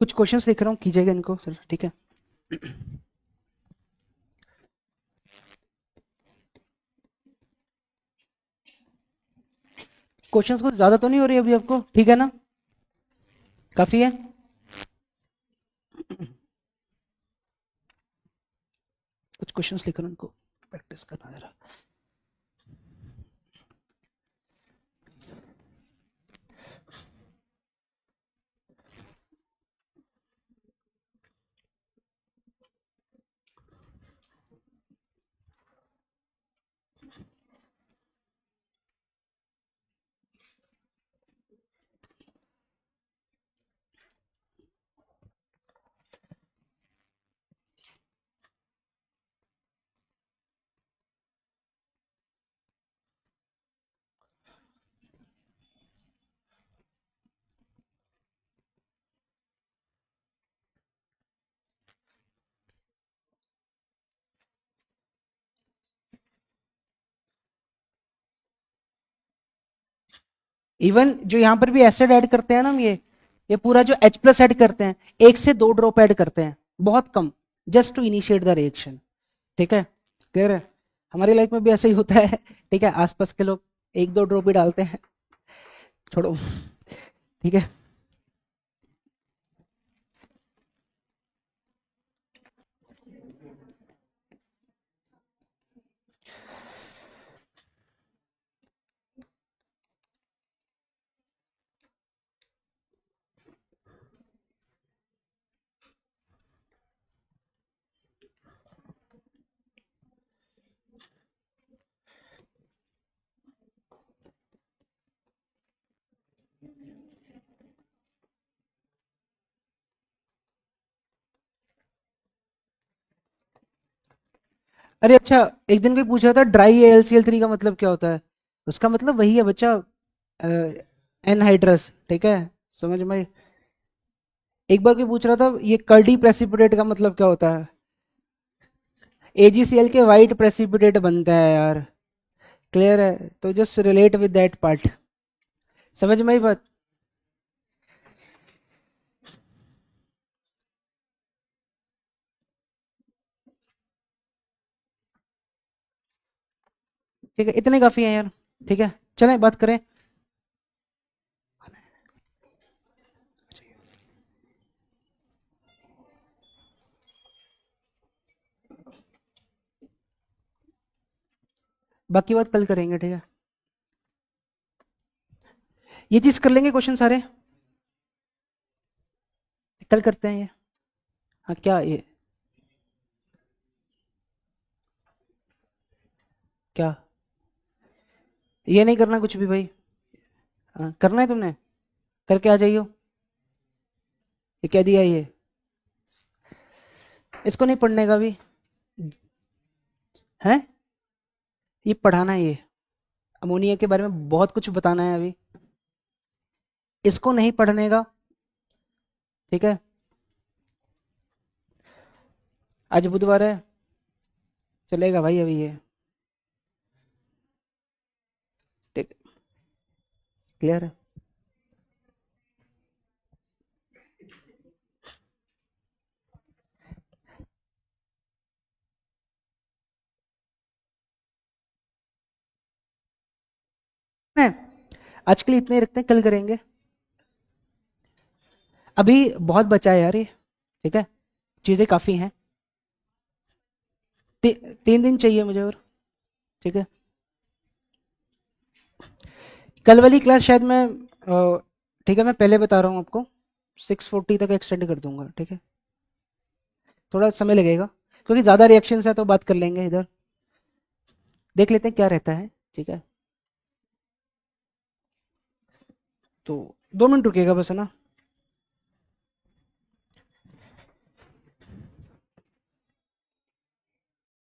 कुछ क्वेश्चंस लिख रहा हूँ, कीजिएगा इनको सर, ठीक है। क्वेश्चंस कुछ ज्यादा तो नहीं हो रही अभी आपको, ठीक है ना, काफी है। कुछ क्वेश्चंस लिख रहा हूँ, उनको प्रैक्टिस करना जरा। इवन जो यहाँ पर भी एसिड ऐड करते हैं ना हम, ये पूरा जो H प्लस ऐड करते हैं, 1 से 2 ड्रॉप ऐड करते हैं, बहुत कम, just to initiate the reaction, ठीक है, क्लियर है। हमारी लाइफ में भी ऐसा ही होता है, ठीक है, आसपास के लोग 1 2 ड्रॉप भी डालते हैं, छोड़ो, ठीक है। अरे अच्छा, एक दिन कोई पूछ रहा था ड्राई AlCl3 का मतलब क्या होता है, उसका मतलब वही है बच्चा, एनहाइड्रस, ठीक है, समझ में। एक बार कोई पूछ रहा था ये कर्डी प्रेसिपिटेट का मतलब क्या होता है, AgCl के वाइट प्रेसिपिटेट बनता है यार, क्लियर है, तो just relate with that part, समझ में आई बात। ठीक है, इतने काफी है यार, ठीक है, चलें बात करें। बाकी बात कल करेंगे, ठीक है। ये चीज कर लेंगे, क्वेश्चन सारे कल करते हैं ये। हाँ क्या ये क्या, ये नहीं करना कुछ भी भाई। हाँ, करना है तुमने, करके आ जाइयो। ये क्या दिया ये, इसको नहीं पढ़ने का भी है, ये पढ़ाना है ये। अमोनिया के बारे में बहुत कुछ बताना है अभी, इसको नहीं पढ़ने का, ठीक है। आज बुधवार है, चलेगा भाई अभी ये, ठीक, क्लियर है। है, आज के लिए इतने ही रखते हैं, कल करेंगे। अभी बहुत बचा है यार ये, ठीक है, चीज़ें काफ़ी हैं। 3 दिन चाहिए मुझे और, ठीक है। कल वाली क्लास शायद मैं ठीक है, मैं पहले बता रहा हूँ आपको, 6:40 तक एक्सटेंड कर दूंगा, ठीक है। थोड़ा समय लगेगा क्योंकि ज़्यादा रिएक्शंस है, तो बात कर लेंगे इधर, देख लेते हैं क्या रहता है, ठीक है। तो 2 मिनट रुकिएगा बस, है ना।